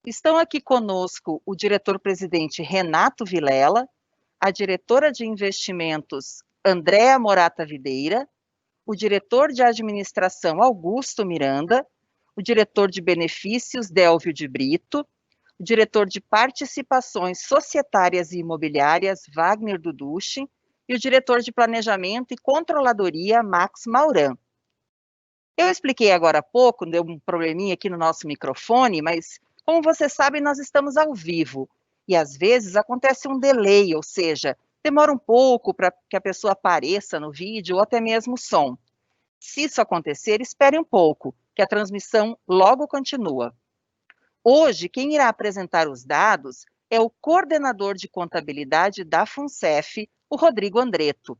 Estão aqui conosco o diretor-presidente Renato Vilela, a diretora de investimentos Andréa Morata Videira, o diretor de administração Augusto Miranda, o diretor de benefícios Délvio de Brito, o diretor de participações societárias e imobiliárias Wagner Duducci e o diretor de planejamento e controladoria Max Mauran. Eu expliquei agora há pouco, deu um probleminha aqui no nosso microfone, mas como você sabe, nós estamos ao vivo e às vezes acontece um delay, ou seja, demora um pouco para que a pessoa apareça no vídeo ou até mesmo o som. Se isso acontecer, espere um pouco, que a transmissão logo continua. Hoje, quem irá apresentar os dados é o coordenador de contabilidade da FUNCEF, o Rodrigo Andretto.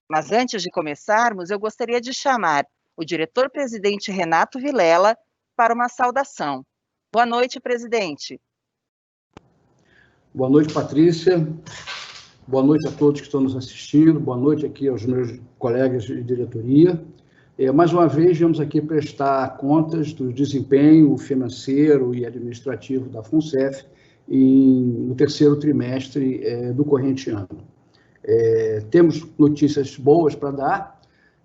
Mas antes de começarmos, eu gostaria de chamar o diretor-presidente Renato Vilela para uma saudação. Boa noite, presidente. Boa noite, Patrícia. Boa noite a todos que estão nos assistindo. Boa noite aqui aos meus colegas de diretoria. Mais uma vez, viemos aqui prestar contas do desempenho financeiro e administrativo da FUNCEF no terceiro trimestre do corrente ano. Temos notícias boas para dar,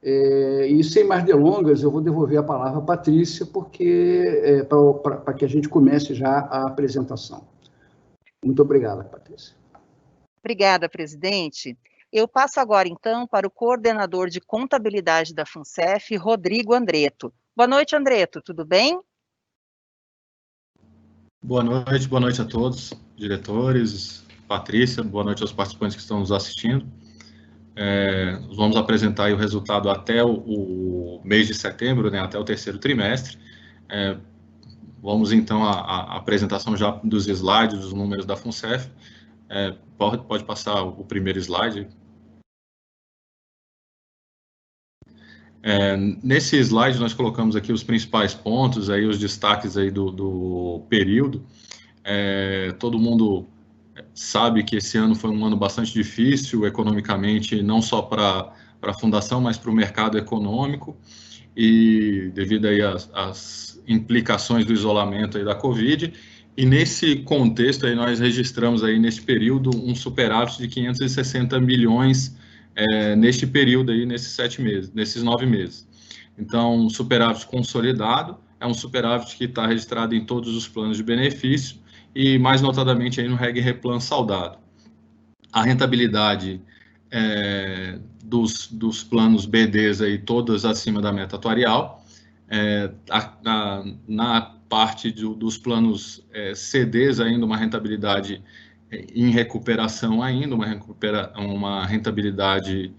e sem mais delongas, eu vou devolver a palavra à Patrícia, porque para que a gente comece já a apresentação. Muito obrigada, Patrícia. Obrigada, presidente. Eu passo agora, então, para o coordenador de contabilidade da FUNCEF, Rodrigo Andretto. Boa noite, Andretto, tudo bem? Boa noite a todos, diretores, Patrícia, boa noite aos participantes que estão nos assistindo. Vamos apresentar aí o resultado até o mês de setembro, né, até o terceiro trimestre. Vamos, então, à apresentação já dos slides, dos números da FUNCEF. Pode passar o primeiro slide. Nesse slide nós colocamos aqui os principais pontos, aí os destaques aí do período. Todo mundo sabe que esse ano foi um ano bastante difícil economicamente, não só para a fundação, mas para o mercado econômico, e devido aí às implicações do isolamento aí da Covid. E nesse contexto aí nós registramos aí nesse período um superávit de 560 milhões neste período aí, nesses 9 meses. Então, um superávit consolidado, é um superávit que está registrado em todos os planos de benefício e mais notadamente aí no Reg Replan saldado. A rentabilidade dos planos BDs aí, todas acima da meta atuarial. Na parte dos planos CDs ainda uma rentabilidade em recuperação ainda, uma rentabilidade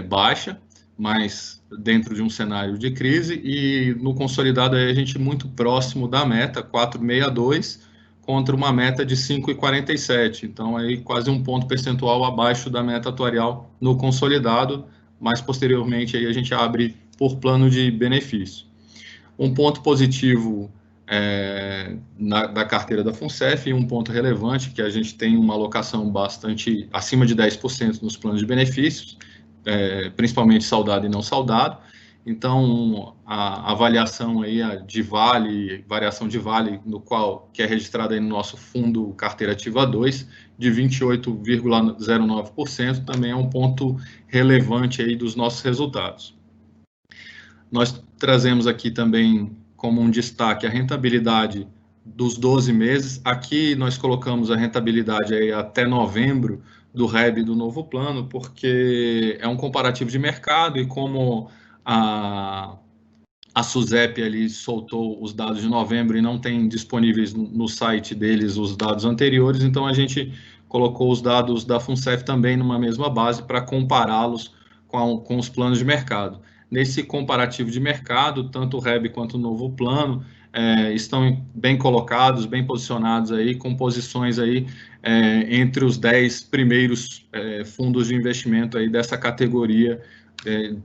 baixa, mas dentro de um cenário de crise, e no consolidado aí a gente muito próximo da meta, 4,62, contra uma meta de 5,47, então aí quase um ponto percentual abaixo da meta atuarial no consolidado, mas posteriormente aí a gente abre por plano de benefício. Um ponto positivo da carteira da FUNCEF, e um ponto relevante, que a gente tem uma alocação bastante acima de 10% nos planos de benefícios, principalmente saudado e não saudado. Então, a avaliação aí de vale, variação de vale, que é registrada aí no nosso fundo carteira ativa 2, de 28,09%, também é um ponto relevante aí dos nossos resultados. Nós trazemos aqui também como um destaque a rentabilidade dos 12 meses. Aqui nós colocamos a rentabilidade aí até novembro do REB do novo plano, porque é um comparativo de mercado, e como a SUSEP ali soltou os dados de novembro e não tem disponíveis no site deles os dados anteriores, então a gente colocou os dados da FUNCEF também numa mesma base para compará-los com os planos de mercado. Nesse comparativo de mercado, tanto o REB quanto o novo plano estão bem colocados, bem posicionados aí, com posições aí entre os 10 primeiros fundos de investimento aí dessa categoria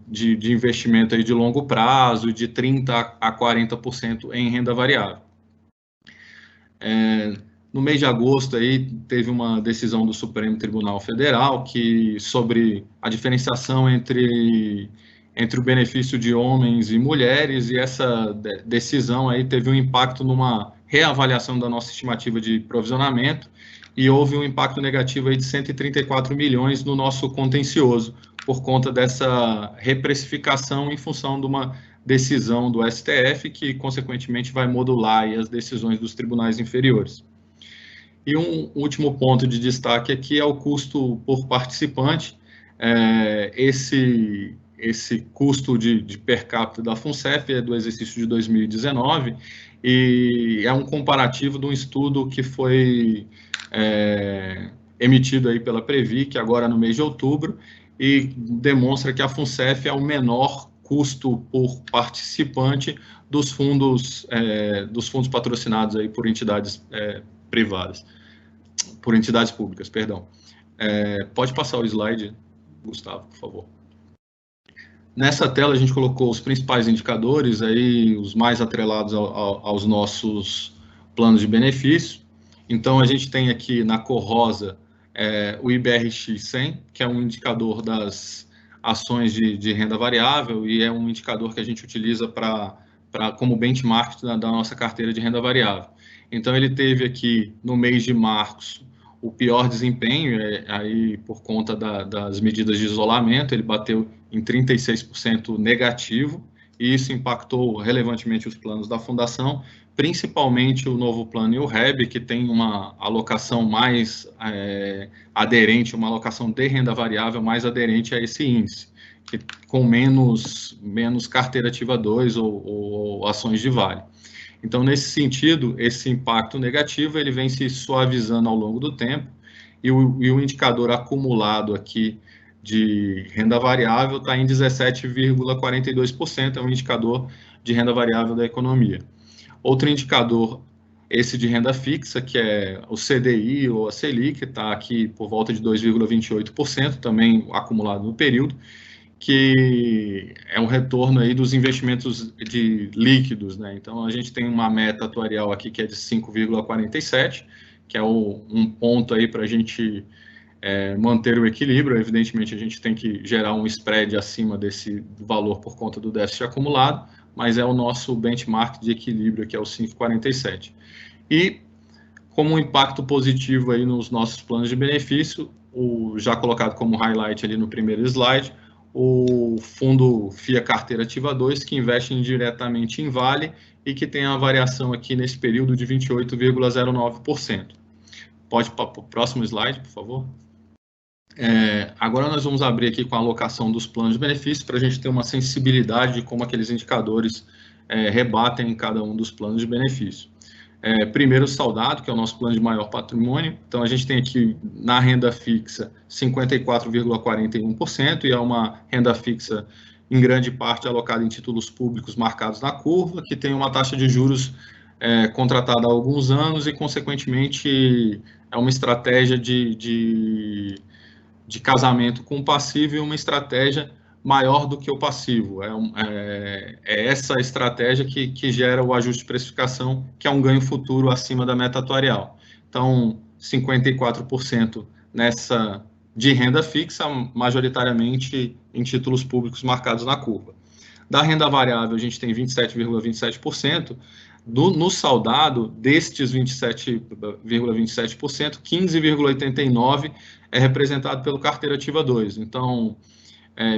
de investimento aí de longo prazo, de 30% a 40% em renda variável. No mês de agosto aí teve uma decisão do Supremo Tribunal Federal sobre a diferenciação entre o benefício de homens e mulheres, e essa decisão aí teve um impacto numa reavaliação da nossa estimativa de provisionamento e houve um impacto negativo aí de 134 milhões no nosso contencioso, por conta dessa reprecificação em função de uma decisão do STF, que, consequentemente, vai modular aí as decisões dos tribunais inferiores. E um último ponto de destaque aqui é o custo por participante. Esse custo de per capita da FUNCEF é do exercício de 2019 e é um comparativo de um estudo que foi emitido aí pela Previc, agora no mês de outubro, e demonstra que a FUNCEF é o menor custo por participante dos fundos patrocinados aí por entidades privadas, por entidades públicas, perdão. Pode passar o slide, Gustavo, por favor. Nessa tela a gente colocou os principais indicadores, aí, os mais atrelados aos nossos planos de benefício. Então, a gente tem aqui na cor rosa o IBRX 100, que é um indicador das ações de renda variável e é um indicador que a gente utiliza como benchmark da nossa carteira de renda variável. Então, ele teve aqui, no mês de março, o pior desempenho, aí por conta das medidas de isolamento, ele bateu em 36% negativo, e isso impactou relevantemente os planos da Fundação, principalmente o novo plano e o REB, que tem uma alocação mais aderente, uma alocação de renda variável mais aderente a esse índice, com menos carteira ativa 2 ou ações de vale. Então, nesse sentido, esse impacto negativo ele vem se suavizando ao longo do tempo, e o indicador acumulado aqui de renda variável está em 17,42%, é um indicador de renda variável da economia. Outro indicador, esse de renda fixa, que é o CDI ou a Selic, está aqui por volta de 2,28%, também acumulado no período, que é um retorno aí dos investimentos de líquidos, né? Então, a gente tem uma meta atuarial aqui que é de 5,47, que é um ponto aí para a gente manter o equilíbrio. Evidentemente, a gente tem que gerar um spread acima desse valor por conta do déficit acumulado, mas é o nosso benchmark de equilíbrio, que é o 5,47. E, como um impacto positivo aí nos nossos planos de benefício, já colocado como highlight ali no primeiro slide, o fundo FIA Carteira Ativa 2, que investe indiretamente em Vale e que tem a variação aqui nesse período de 28,09%. Pode para o próximo slide, por favor? Agora nós vamos abrir aqui com a alocação dos planos de benefício para a gente ter uma sensibilidade de como aqueles indicadores rebatem em cada um dos planos de benefício. Primeiro, o saudado, que é o nosso plano de maior patrimônio. Então, a gente tem aqui na renda fixa 54,41%, e é uma renda fixa em grande parte alocada em títulos públicos marcados na curva, que tem uma taxa de juros contratada há alguns anos e, consequentemente, é uma estratégia de casamento com o passivo e uma estratégia maior do que o passivo. É essa estratégia que gera o ajuste de precificação, que é um ganho futuro acima da meta atuarial. Então, 54% de renda fixa, majoritariamente em títulos públicos marcados na curva. Da renda variável, a gente tem 27,27%. No saudado, destes 27,27%, 15,89% é representado pelo Carteira Ativa 2. Então,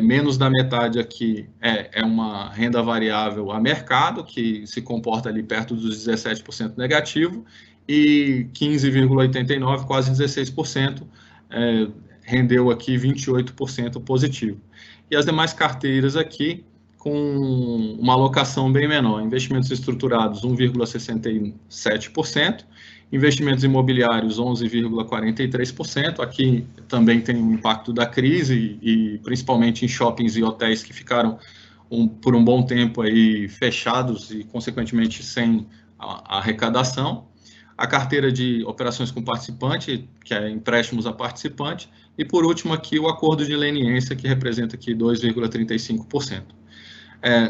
menos da metade aqui é uma renda variável a mercado, que se comporta ali perto dos 17% negativo, e 15,89%, quase 16%, rendeu aqui 28% positivo. E as demais carteiras aqui, com uma alocação bem menor. Investimentos estruturados, 1,67%. Investimentos imobiliários, 11,43%. Aqui também tem um impacto da crise, e principalmente em shoppings e hotéis que ficaram por um bom tempo aí fechados e, consequentemente, sem a arrecadação. A carteira de operações com participante, que é empréstimos a participante. E, por último, aqui o acordo de leniência, que representa aqui 2,35%.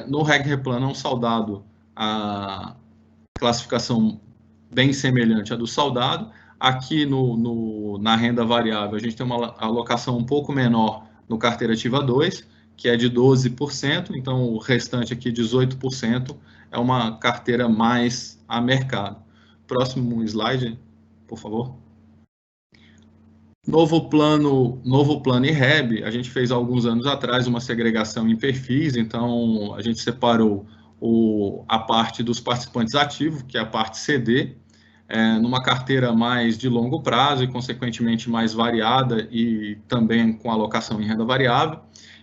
No REG Replano é um saudado, a classificação bem semelhante à do saudado. Aqui na renda variável, a gente tem uma alocação um pouco menor no Carteira Ativa 2, que é de 12%, então o restante aqui, 18%, é uma carteira mais a mercado. Próximo slide, por favor. Novo plano IREB, a gente fez há alguns anos atrás uma segregação em perfis, então a gente separou a parte dos participantes ativos, que é a parte CD, numa carteira mais de longo prazo e, consequentemente, mais variada e também com alocação em renda variável.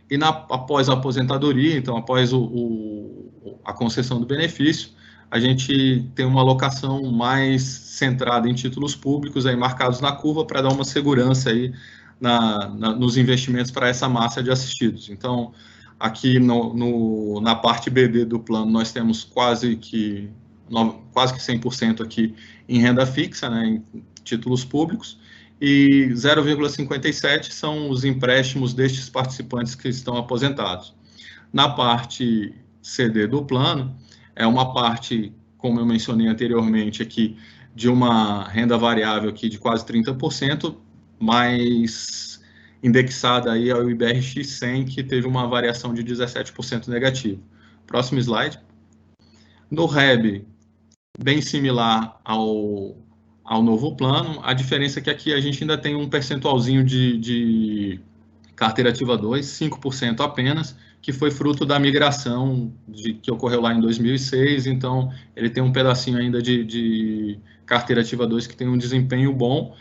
E após a aposentadoria, então após a concessão do benefício, a gente tem uma alocação mais centrada em títulos públicos, aí marcados na curva, para dar uma segurança aí nos investimentos para essa massa de assistidos. Então, aqui na parte BD do plano, nós temos quase que 100% aqui em renda fixa, né, em títulos públicos, e 0,57 são os empréstimos destes participantes que estão aposentados. Na parte CD do plano, é uma parte, como eu mencionei anteriormente aqui, de uma renda variável aqui de quase 30%, mais indexada aí ao IBRX 100, que teve uma variação de 17% negativo. Próximo slide. No REB, bem similar ao novo plano, a diferença é que aqui a gente ainda tem um percentualzinho de carteira ativa 2, 5% apenas, que foi fruto da migração que ocorreu lá em 2006, então ele tem um pedacinho ainda de carteira ativa 2 que tem um desempenho bom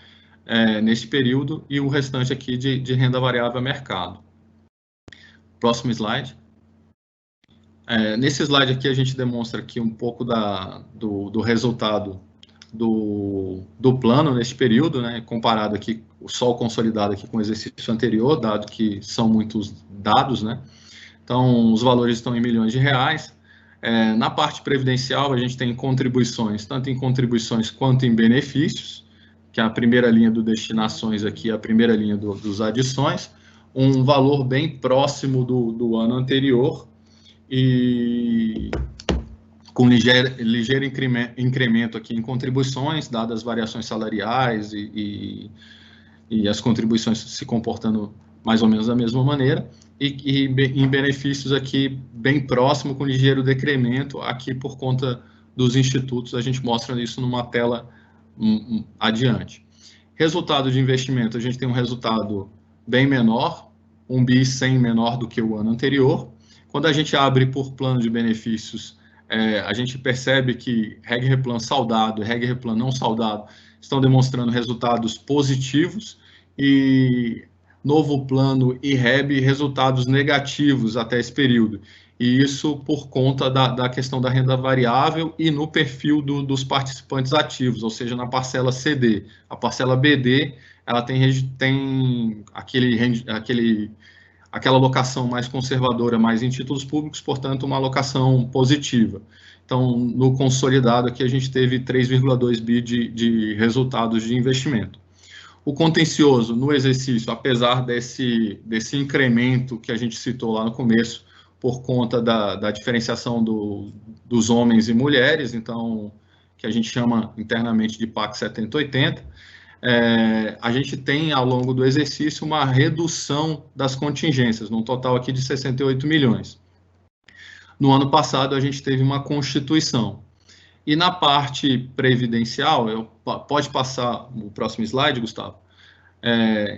nesse período, e o restante aqui de renda variável a mercado. Próximo slide. Nesse slide aqui a gente demonstra aqui um pouco do resultado do plano nesse período, né, comparado aqui só o consolidado aqui com o exercício anterior, dado que são muitos dados, né. Então, os valores estão em milhões de reais. Na parte previdencial, a gente tem contribuições, tanto em contribuições quanto em benefícios, que é a primeira linha do destinações aqui, a primeira linha dos adições, um valor bem próximo do ano anterior, e com ligeiro incremento aqui em contribuições, dadas as variações salariais e as contribuições se comportando mais ou menos da mesma maneira, e em benefícios aqui bem próximo, com ligeiro decremento, aqui por conta dos institutos, a gente mostra isso numa tela adiante. Resultado de investimento, a gente tem um resultado bem menor, 1 bi 100 menor do que o ano anterior. Quando a gente abre por plano de benefícios, a gente percebe que Reg Replan saudado e Reg Replan não saudado estão demonstrando resultados positivos, e novo plano e REB resultados negativos até esse período. E isso por conta da questão da renda variável e no perfil dos participantes ativos, ou seja, na parcela CD. A parcela BD, ela tem aquela alocação mais conservadora, mais em títulos públicos, portanto, uma alocação positiva. Então, no consolidado aqui, a gente teve 3,2 bi de resultados de investimento. O contencioso, no exercício, apesar desse incremento que a gente citou lá no começo, por conta da diferenciação dos homens e mulheres, então, que a gente chama internamente de PAC 70-80, a gente tem, ao longo do exercício, uma redução das contingências, num total aqui de 68 milhões. No ano passado, a gente teve uma constituição. E na parte previdencial, pode passar o próximo slide, Gustavo?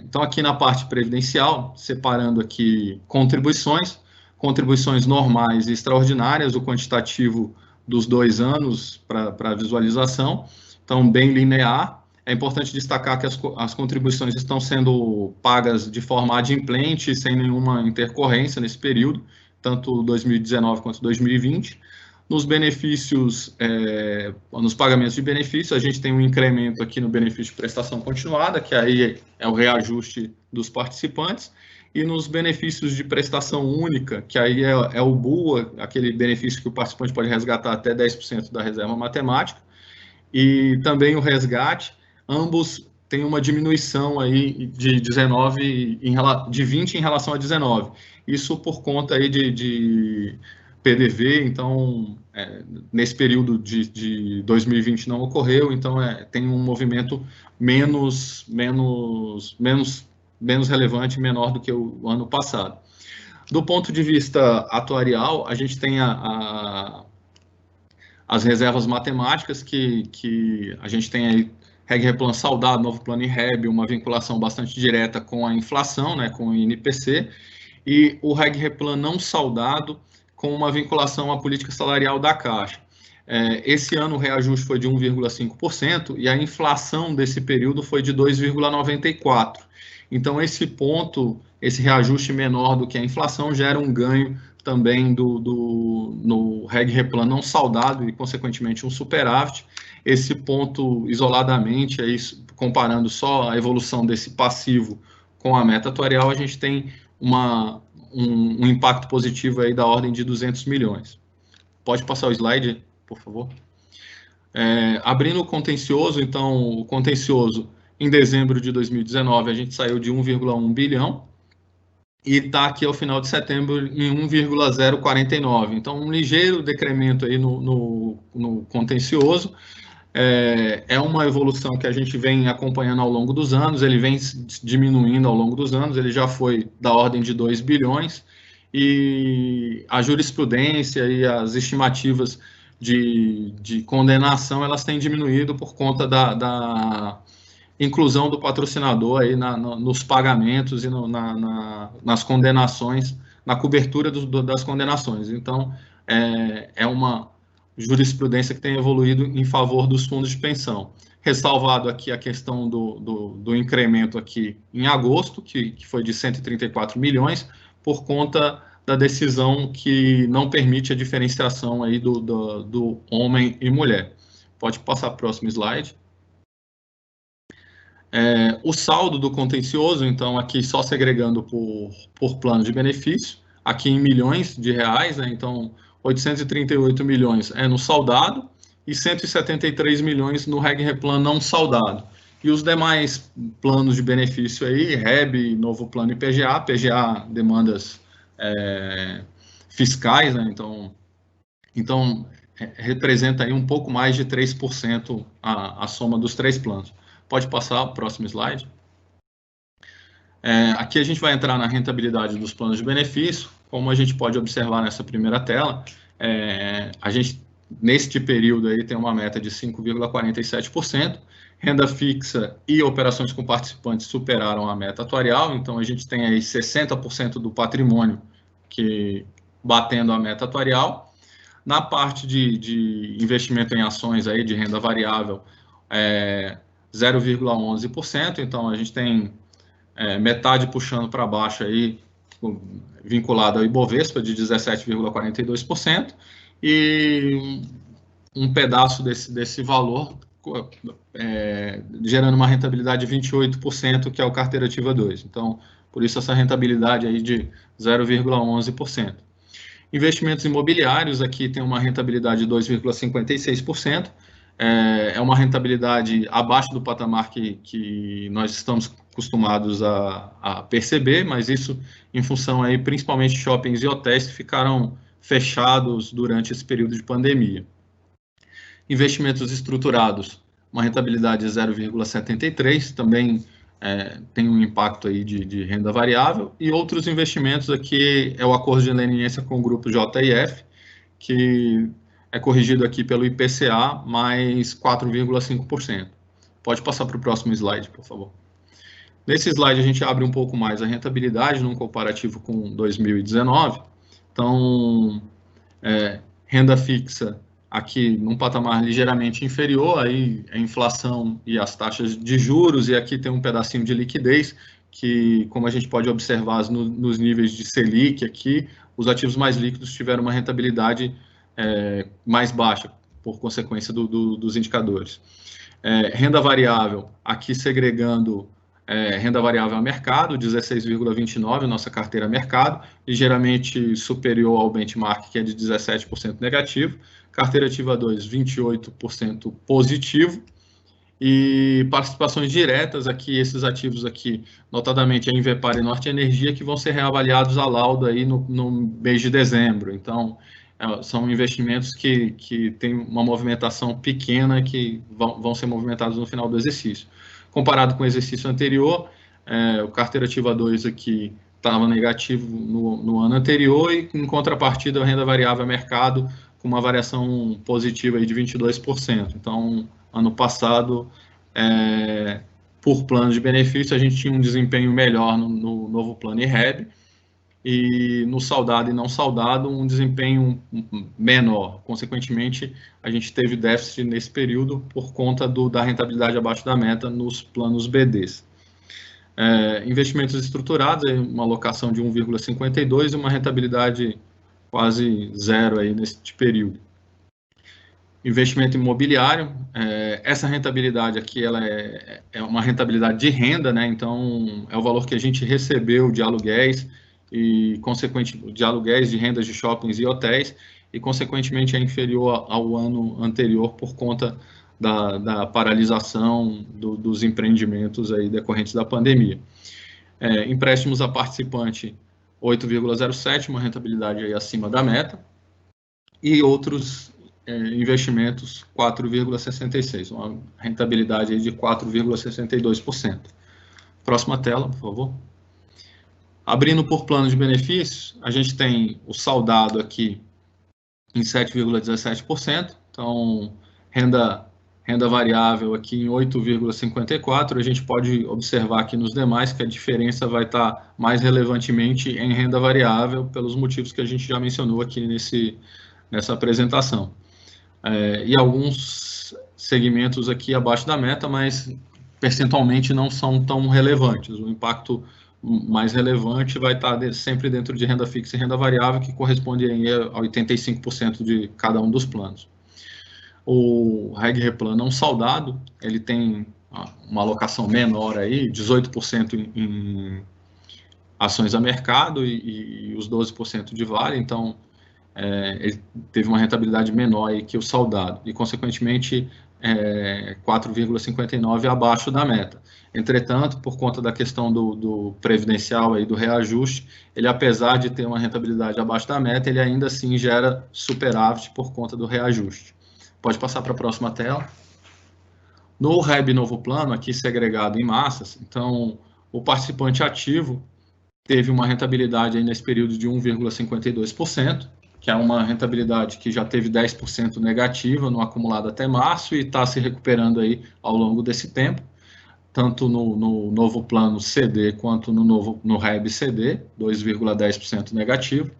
Então, aqui na parte previdencial, separando aqui contribuições normais e extraordinárias, o quantitativo dos 2 anos para visualização, então, bem linear. É importante destacar que as contribuições estão sendo pagas de forma adimplente, sem nenhuma intercorrência nesse período, tanto 2019 quanto 2020. Nos benefícios, nos pagamentos de benefícios, a gente tem um incremento aqui no benefício de prestação continuada, que aí é o reajuste dos participantes, e nos benefícios de prestação única, que aí é o BUA, aquele benefício que o participante pode resgatar até 10% da reserva matemática, e também o resgate, ambos têm uma diminuição aí de 20 em relação a 19. Isso por conta aí de PDV, então, nesse período de 2020 não ocorreu, então tem um movimento menos relevante, menor do que o ano passado. Do ponto de vista atuarial, a gente tem a as reservas matemáticas que a gente tem aí, RegReplan saudado, novo plano IREB, uma vinculação bastante direta com a inflação, né, com o INPC, e o RegReplan não saudado com uma vinculação à política salarial da Caixa. Esse ano o reajuste foi de 1,5% e a inflação desse período foi de 2,94%. Então, esse ponto, esse reajuste menor do que a inflação gera um ganho também no RegReplan não saudado e, consequentemente, um superávit. Esse ponto, isoladamente, aí, comparando só a evolução desse passivo com a meta atuarial, a gente tem um impacto positivo aí da ordem de 200 milhões. Pode passar o slide, por favor. Abrindo o contencioso, então, o contencioso, em dezembro de 2019, a gente saiu de 1,1 bilhão e está aqui ao final de setembro em 1,049. Então, um ligeiro decremento aí no contencioso. É uma evolução que a gente vem acompanhando ao longo dos anos, ele vem diminuindo ao longo dos anos, ele já foi da ordem de 2 bilhões, e a jurisprudência e as estimativas de condenação, elas têm diminuído por conta da inclusão do patrocinador aí nos pagamentos e nas condenações, na cobertura das condenações. Então, é uma jurisprudência que tem evoluído em favor dos fundos de pensão. Ressalvado aqui a questão do incremento aqui em agosto, que foi de 134 milhões, por conta da decisão que não permite a diferenciação aí do homem e mulher. Pode passar para o próximo slide. O saldo do contencioso, então, aqui só segregando por plano de benefício, aqui em milhões de reais, né? Então, 838 milhões no saudado e 173 milhões no RegReplan não saudado. E os demais planos de benefício aí, REB, novo plano e PGA, demandas fiscais, né? Então representa aí um pouco mais de 3% a soma dos três planos. Pode passar o próximo slide. Aqui a gente vai entrar na rentabilidade dos planos de benefício. Como a gente pode observar nessa primeira tela, a gente, neste período aí, tem uma meta de 5,47%, renda fixa e operações com participantes superaram a meta atuarial, então a gente tem aí 60% do patrimônio batendo a meta atuarial. Na parte de investimento em ações aí de renda variável, 0,11%, então a gente tem metade puxando para baixo aí, vinculado ao Ibovespa, de 17,42%, e um pedaço desse valor gerando uma rentabilidade de 28%, que é o carteira ativa 2. Então, por isso essa rentabilidade aí de 0,11%. Investimentos imobiliários, aqui tem uma rentabilidade de 2,56%, é uma rentabilidade abaixo do patamar que nós estamos acostumados a perceber, mas isso em função aí principalmente de shoppings e hotéis que ficaram fechados durante esse período de pandemia. Investimentos estruturados, uma rentabilidade de 0,73, também tem um impacto aí de renda variável, e outros investimentos aqui é o acordo de leniência com o grupo JIF, que é corrigido aqui pelo IPCA, mais 4,5%. Pode passar para o próximo slide, por favor. Nesse slide, a gente abre um pouco mais a rentabilidade num comparativo com 2019. Então, renda fixa aqui num patamar ligeiramente inferior, aí a inflação e as taxas de juros, e aqui tem um pedacinho de liquidez, que, como a gente pode observar nos níveis de Selic aqui, os ativos mais líquidos tiveram uma rentabilidade mais baixa, por consequência dos indicadores. Renda variável, aqui segregando renda variável a mercado, 16,29%, nossa carteira mercado, ligeiramente superior ao benchmark, que é de 17% negativo, carteira ativa 2, 28% positivo, e participações diretas aqui, esses ativos aqui, notadamente a Invepar e Norte Energia, que vão ser reavaliados a laudo aí no mês de dezembro. Então, são investimentos que têm uma movimentação pequena, que vão ser movimentados no final do exercício. Comparado com o exercício anterior, o carteira ativa 2 aqui estava negativo no ano anterior, e em contrapartida a renda variável a mercado com uma variação positiva aí de 22%. Então, ano passado, por plano de benefício, a gente tinha um desempenho melhor no novo plano IREB, e no saudado e não saudado, um desempenho menor. Consequentemente, a gente teve déficit nesse período por conta da rentabilidade abaixo da meta nos planos BDs. Investimentos estruturados, uma alocação de 1,52 e uma rentabilidade quase zero aí neste período. Investimento imobiliário, essa rentabilidade aqui ela é uma rentabilidade de renda, né? Então, é o valor que a gente recebeu de aluguéis, e consequentemente de aluguéis de rendas de shoppings e hotéis, e consequentemente é inferior ao ano anterior por conta da paralisação dos empreendimentos aí decorrentes da pandemia. Empréstimos a participante 8,07, uma rentabilidade aí acima da meta, e outros investimentos 4,66, uma rentabilidade aí de 4,62%. Próxima tela, por favor. Abrindo por plano de benefícios, a gente tem o saudado aqui em 7,17%, então renda variável aqui em 8,54%. A gente pode observar aqui nos demais que a diferença vai estar mais relevantemente em renda variável, pelos motivos que a gente já mencionou aqui nessa apresentação. E alguns segmentos aqui abaixo da meta, mas percentualmente não são tão relevantes. O impacto mais relevante vai estar sempre dentro de renda fixa e renda variável, que corresponde aí a 85% de cada um dos planos. O Reg Replan não saudado, ele tem uma alocação menor aí, 18% em ações a mercado e os 12% de vale, então ele teve uma rentabilidade menor aí que o saudado, e consequentemente 4,59 abaixo da meta. Entretanto, por conta da questão do previdencial e do reajuste, ele, apesar de ter uma rentabilidade abaixo da meta, ele ainda assim gera superávit por conta do reajuste. Pode passar para a próxima tela. No REB Novo Plano, aqui segregado em massas, então o participante ativo teve uma rentabilidade aí nesse período de 1,52%, que é uma rentabilidade que já teve 10% negativa no acumulado até março e está se recuperando aí ao longo desse tempo, tanto no novo plano CD quanto no REB CD, 2,10% negativo.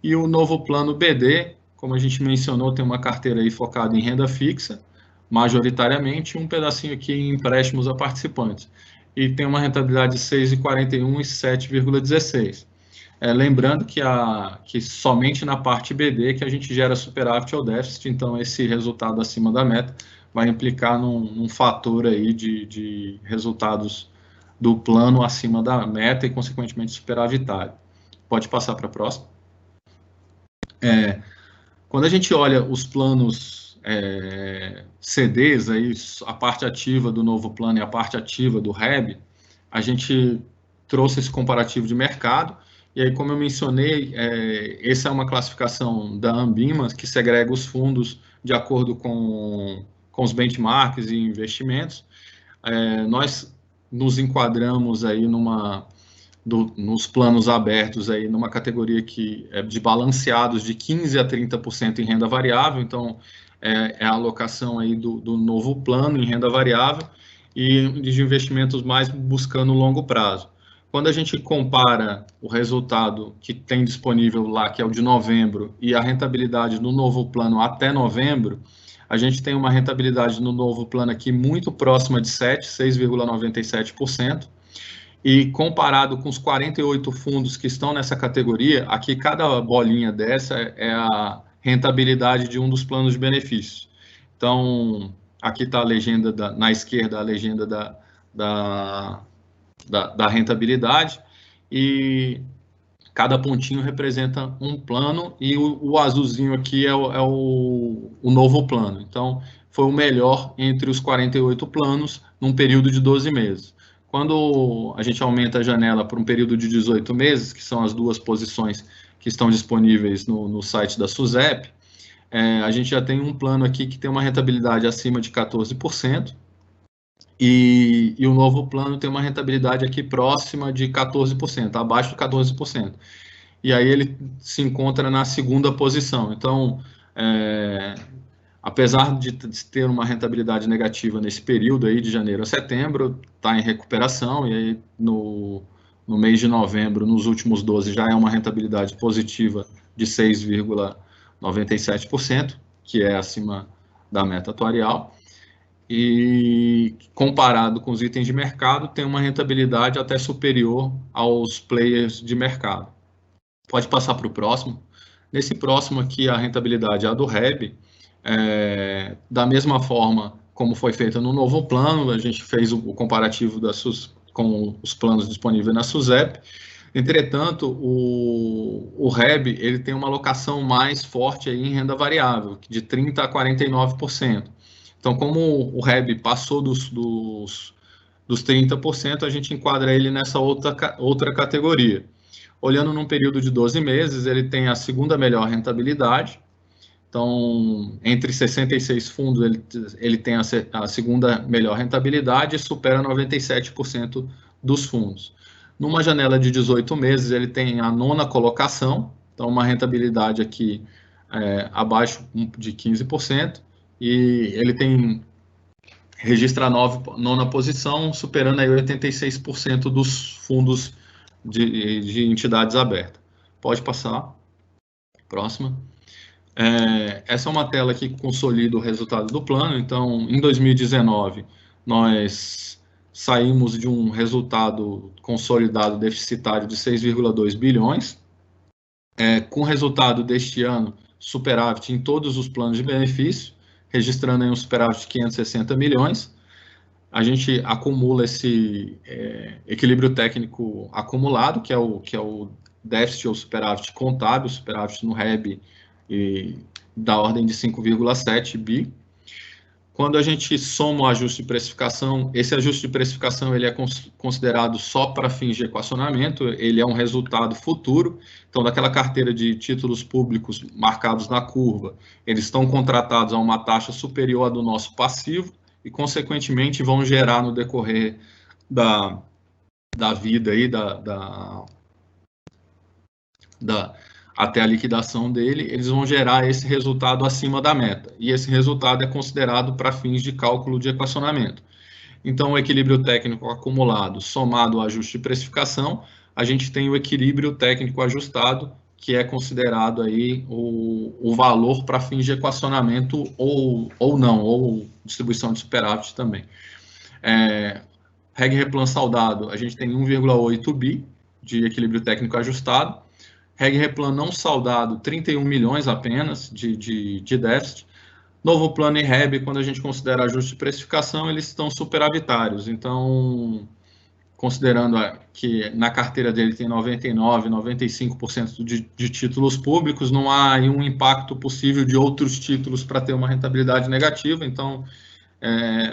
E o novo plano BD, como a gente mencionou, tem uma carteira aí focada em renda fixa, majoritariamente, um pedacinho aqui em empréstimos a participantes. E tem uma rentabilidade de 6,41 e 7,16. Lembrando que somente na parte BD que a gente gera superávit ou déficit, então esse resultado acima da meta vai implicar num fator aí de resultados do plano acima da meta e, consequentemente, superavitário. Pode passar para a próxima. Quando a gente olha os planos CDs, aí, a parte ativa do novo plano e a parte ativa do REB, a gente trouxe esse comparativo de mercado. E aí, como eu mencionei, essa é uma classificação da Ambima, que segrega os fundos de acordo com os benchmarks e investimentos. Nós nos enquadramos aí nos planos abertos, aí, numa categoria que é de balanceados de 15% a 30% em renda variável, então é a alocação aí do novo plano em renda variável e de investimentos mais buscando longo prazo. Quando a gente compara o resultado que tem disponível lá, que é o de novembro, e a rentabilidade do novo plano até novembro, a gente tem uma rentabilidade no novo plano aqui muito próxima de 6,97%, e comparado com os 48 fundos que estão nessa categoria, aqui cada bolinha dessa é a rentabilidade de um dos planos de benefícios. Então, aqui está a legenda, na esquerda, a legenda da rentabilidade, e cada pontinho representa um plano, e o azulzinho aqui é o novo plano. Então, foi o melhor entre os 48 planos num período de 12 meses. Quando a gente aumenta a janela para um período de 18 meses, que são as duas posições que estão disponíveis no site da SUSEP, a gente já tem um plano aqui que tem uma rentabilidade acima de 14%, e o novo plano tem uma rentabilidade aqui próxima de 14%, abaixo de 14%. E aí ele se encontra na segunda posição. Então, apesar de ter uma rentabilidade negativa nesse período aí de janeiro a setembro, está em recuperação, e aí no mês de novembro, nos últimos 12, já é uma rentabilidade positiva de 6,97%, que é acima da meta atuarial, e comparado com os itens de mercado, tem uma rentabilidade até superior aos players de mercado. Pode passar para o próximo. Nesse próximo aqui, a rentabilidade é a do REB, da mesma forma como foi feita no novo plano, a gente fez o comparativo com os planos disponíveis na SUSEP. Entretanto, o REB ele tem uma alocação mais forte aí em renda variável, de 30% a 49%. Então, como o REB passou dos 30%, a gente enquadra ele nessa outra categoria. Olhando num período de 12 meses, ele tem a segunda melhor rentabilidade. Então, entre 66 fundos, ele tem a segunda melhor rentabilidade e supera 97% dos fundos. Numa janela de 18 meses, ele tem a nona colocação, então uma rentabilidade aqui abaixo de 15%, e ele registra a nona posição, superando aí 86% dos fundos de entidades abertas. Pode passar. Próxima. Essa é uma tela que consolida o resultado do plano. Então, em 2019, nós saímos de um resultado consolidado deficitário de 6,2 bilhões, com o resultado deste ano superávit em todos os planos de benefício, registrando aí um superávit de 560 milhões. A gente acumula esse equilíbrio técnico acumulado, que é o déficit ou superávit contábil, superávit no REB, da ordem de 5,7 bi. Quando a gente soma o ajuste de precificação, esse ajuste de precificação ele é considerado só para fins de equacionamento, ele é um resultado futuro. Então, daquela carteira de títulos públicos marcados na curva, eles estão contratados a uma taxa superior à do nosso passivo e, consequentemente, vão gerar no decorrer da vida aí, até a liquidação dele, eles vão gerar esse resultado acima da meta. E esse resultado é considerado para fins de cálculo de equacionamento. Então, o equilíbrio técnico acumulado somado ao ajuste de precificação, a gente tem o equilíbrio técnico ajustado, que é considerado aí o valor para fins de equacionamento ou não, ou distribuição de superávit também. Reg Replan saudado, a gente tem 1,8 bi de equilíbrio técnico ajustado. Reg Replan não saudado, 31 milhões apenas de déficit. Novo plano e REB, quando a gente considera ajuste de precificação, eles estão superavitários. Então, considerando que na carteira dele tem 99%, 95% de títulos públicos, não há aí um impacto possível de outros títulos para ter uma rentabilidade negativa. Então,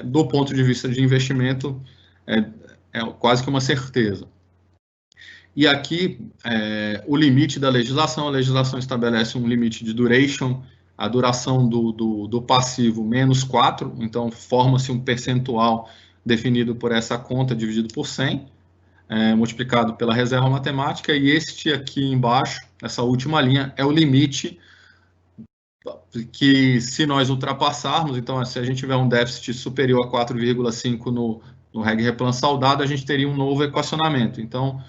do ponto de vista de investimento, é quase que uma certeza. E aqui, o limite da legislação, a legislação estabelece um limite de duration, a duração do passivo menos 4, então forma-se um percentual definido por essa conta dividido por 100, multiplicado pela reserva matemática, e este aqui embaixo, essa última linha, é o limite que, se nós ultrapassarmos, então se a gente tiver um déficit superior a 4,5 no Reg Replan saudado, a gente teria um novo equacionamento. Então,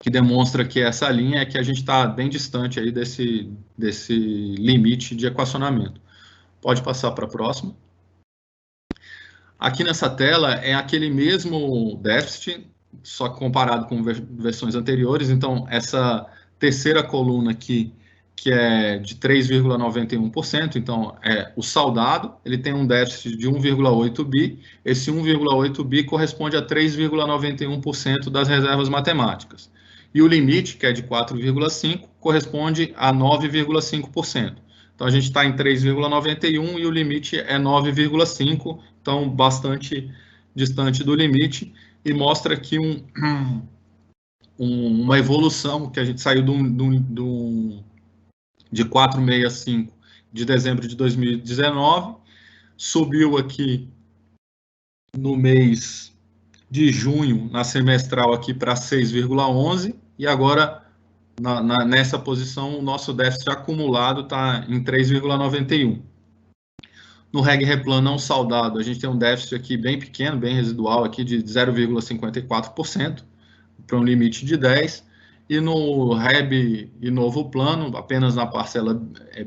que demonstra que essa linha é que a gente está bem distante aí desse limite de equacionamento. Pode passar para a próxima. Aqui nessa tela é aquele mesmo déficit, só que comparado com versões anteriores. Então, essa terceira coluna aqui, que é de 3,91%, então o saudado, ele tem um déficit de 1,8 bi, esse 1,8 bi corresponde a 3,91% das reservas matemáticas. E o limite, que é de 4,5, corresponde a 9,5%. Então, a gente está em 3,91 e o limite é 9,5, então bastante distante do limite, e mostra aqui uma evolução, que a gente saiu de 4,65 de dezembro de 2019, subiu aqui no mês de junho, na semestral aqui para 6,11, e agora nessa posição, o nosso déficit acumulado está em 3,91. No Reg Replan não saldado, a gente tem um déficit aqui bem pequeno, bem residual, aqui de 0,54%, para um limite de 10%. E no REB e novo plano, apenas na parcela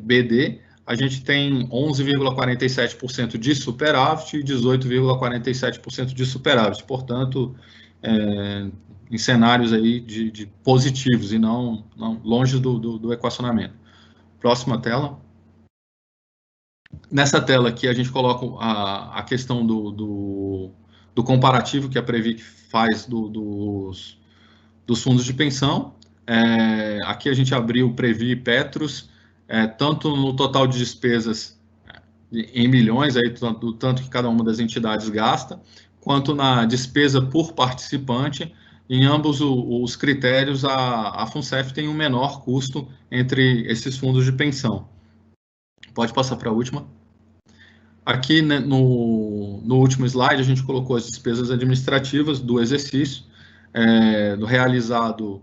BD, a gente tem 11,47% de superávit e 18,47% de superávit. Portanto, em cenários aí de positivos e não longe do equacionamento. Próxima tela. Nessa tela aqui a gente coloca a questão do comparativo que a Previc faz dos fundos de pensão. Aqui a gente abriu o Previ e Petros, tanto no total de despesas em milhões, aí, do tanto que cada uma das entidades gasta, quanto na despesa por participante. Em ambos os critérios, a FUNCEF tem um menor custo entre esses fundos de pensão. Pode passar para a última. Aqui, né, no último slide, a gente colocou as despesas administrativas do exercício, do realizado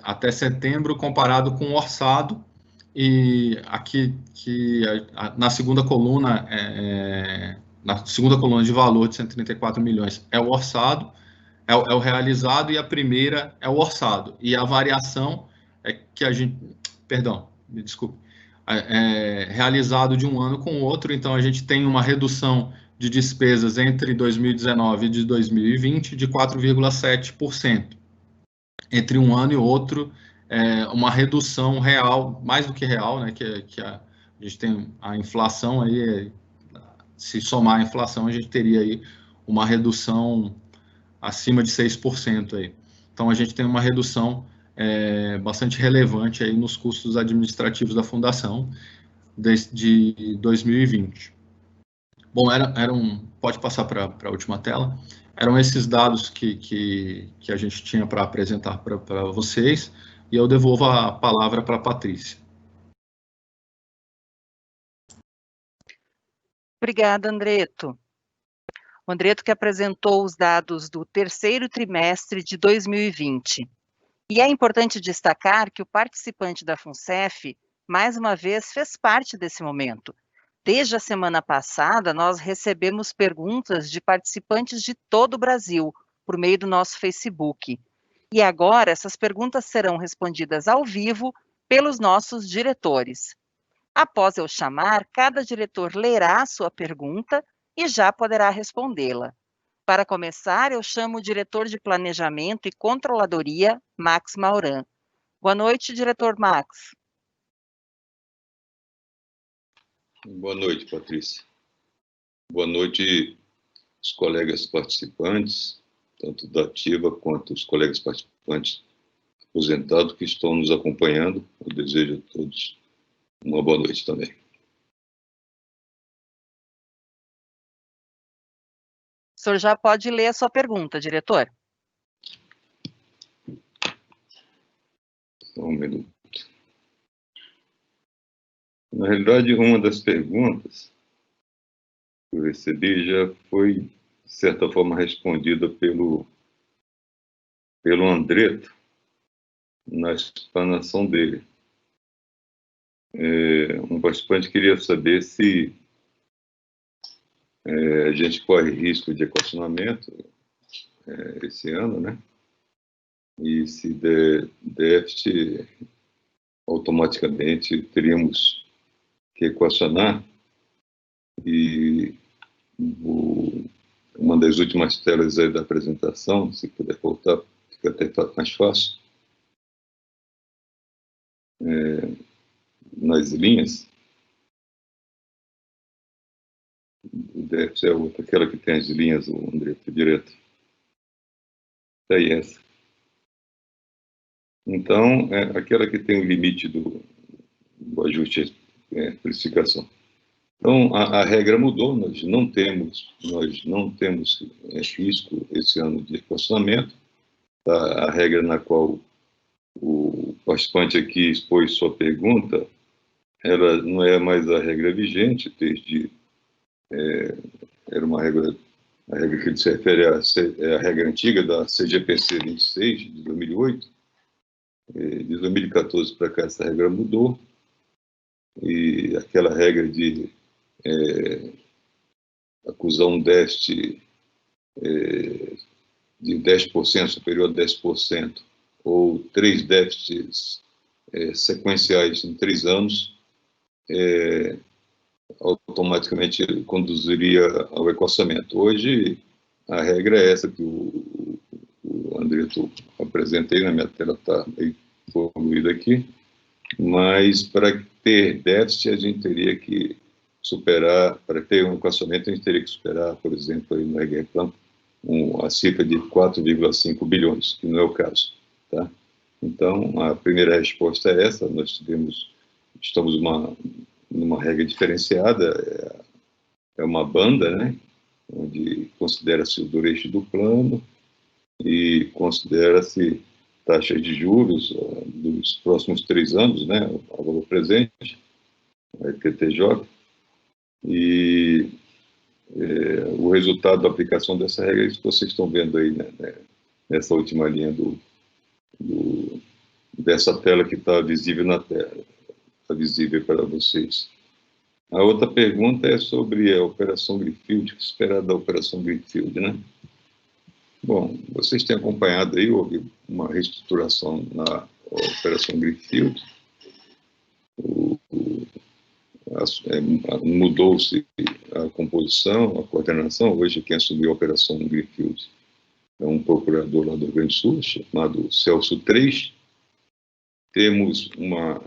até setembro, comparado com o orçado, e aqui na segunda coluna, de valor de 134 milhões é o orçado, é o realizado, e a primeira é o orçado. E a variação é que a gente, perdão, me desculpe, realizado de um ano com o outro, então a gente tem uma redução de despesas entre 2019 e de 2020 de 4,7%. Entre um ano e outro, uma redução real, mais do que real, né, que a gente tem a inflação aí, se somar a inflação, a gente teria aí uma redução acima de 6% aí. Então, a gente tem uma redução bastante relevante aí nos custos administrativos da Fundação desde 2020. Bom, pode passar para a última tela. Eram esses dados que a gente tinha para apresentar para vocês, e eu devolvo a palavra para a Patrícia. Obrigada, Andreto. O Andreto que apresentou os dados do terceiro trimestre de 2020. E é importante destacar que o participante da FUNCEF, mais uma vez, fez parte desse momento. Desde a semana passada, nós recebemos perguntas de participantes de todo o Brasil, por meio do nosso Facebook. E agora, essas perguntas serão respondidas ao vivo pelos nossos diretores. Após eu chamar, cada diretor lerá a sua pergunta e já poderá respondê-la. Para começar, eu chamo o diretor de Planejamento e Controladoria, Max Mauran. Boa noite, diretor Max. Boa noite, Patrícia. Boa noite, os colegas participantes, tanto da ativa quanto os colegas participantes aposentados que estão nos acompanhando. Eu desejo a todos uma boa noite também. O senhor já pode ler a sua pergunta, diretor. Só um minuto. Na realidade, uma das perguntas que eu recebi já foi, de certa forma, respondida pelo Andreto na explanação dele. Um participante queria saber se a gente corre risco de equacionamento esse ano, né? E se der déficit, automaticamente teríamos que equacionar. E uma das últimas telas aí da apresentação, se puder voltar, fica até mais fácil. Nas linhas, o déficit é outra, aquela que tem as linhas, o Andreto, direto. É essa. Então, aquela que tem o limite do ajuste de precificação. Então, a regra mudou, nós não temos risco esse ano de equacionamento. A regra na qual o participante aqui expôs sua pergunta, ela não é mais a regra vigente, desde era uma regra, a regra que se refere à regra antiga da CGPC 26 de 2008, De 2014 para cá, essa regra mudou, e aquela regra de acusar um déficit de 10%, superior a 10%, ou 3 déficits sequenciais em 3 anos, automaticamente conduziria ao equacionamento. Hoje, a regra é essa que o Andreto apresentei, na minha tela está meio poluída aqui, mas para ter déficit, a gente teria que superar, para ter um equacionamento, a gente teria que superar, por exemplo, aí no RGPlan, a cifra de 4,5 bilhões, que não é o caso. Tá? Então, a primeira resposta é essa, nós estamos numa regra diferenciada, é uma banda, né, onde considera-se o eixo do plano e considera-se taxa de juros dos próximos 3 anos, né, ao valor presente, a ETTJ, e o resultado da aplicação dessa regra é isso que vocês estão vendo aí, né, nessa última linha dessa tela que está visível na tela, está visível para vocês. A outra pergunta é sobre a Operação Greenfield, o que esperar da Operação Greenfield, né? Bom, vocês têm acompanhado aí, houve uma reestruturação na Operação Greenfield, mudou-se a composição, a coordenação. Hoje quem assumiu a Operação Greenfield é um procurador lá do Rio Grande do Sul, chamado Celso Três. Temos uma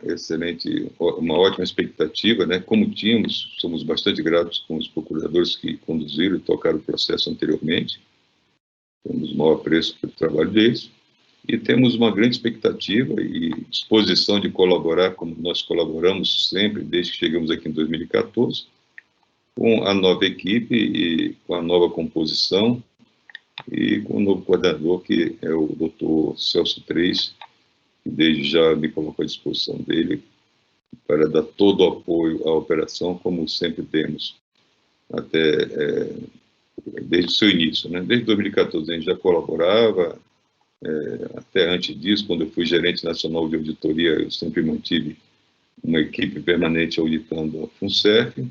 ótima expectativa, né? Como tínhamos, somos bastante gratos com os procuradores que conduziram e tocaram o processo anteriormente. Temos o maior apreço pelo trabalho deles. E temos uma grande expectativa e disposição de colaborar, como nós colaboramos sempre, desde que chegamos aqui em 2014, com a nova equipe e com a nova composição e com o novo coordenador, que é o Dr. Celso Três, que desde já me colocou à disposição dele para dar todo o apoio à operação, como sempre temos, até desde o seu início, né? Desde 2014 a gente já colaborava, até antes disso, quando eu fui gerente nacional de auditoria, eu sempre mantive uma equipe permanente auditando a FUNCEF.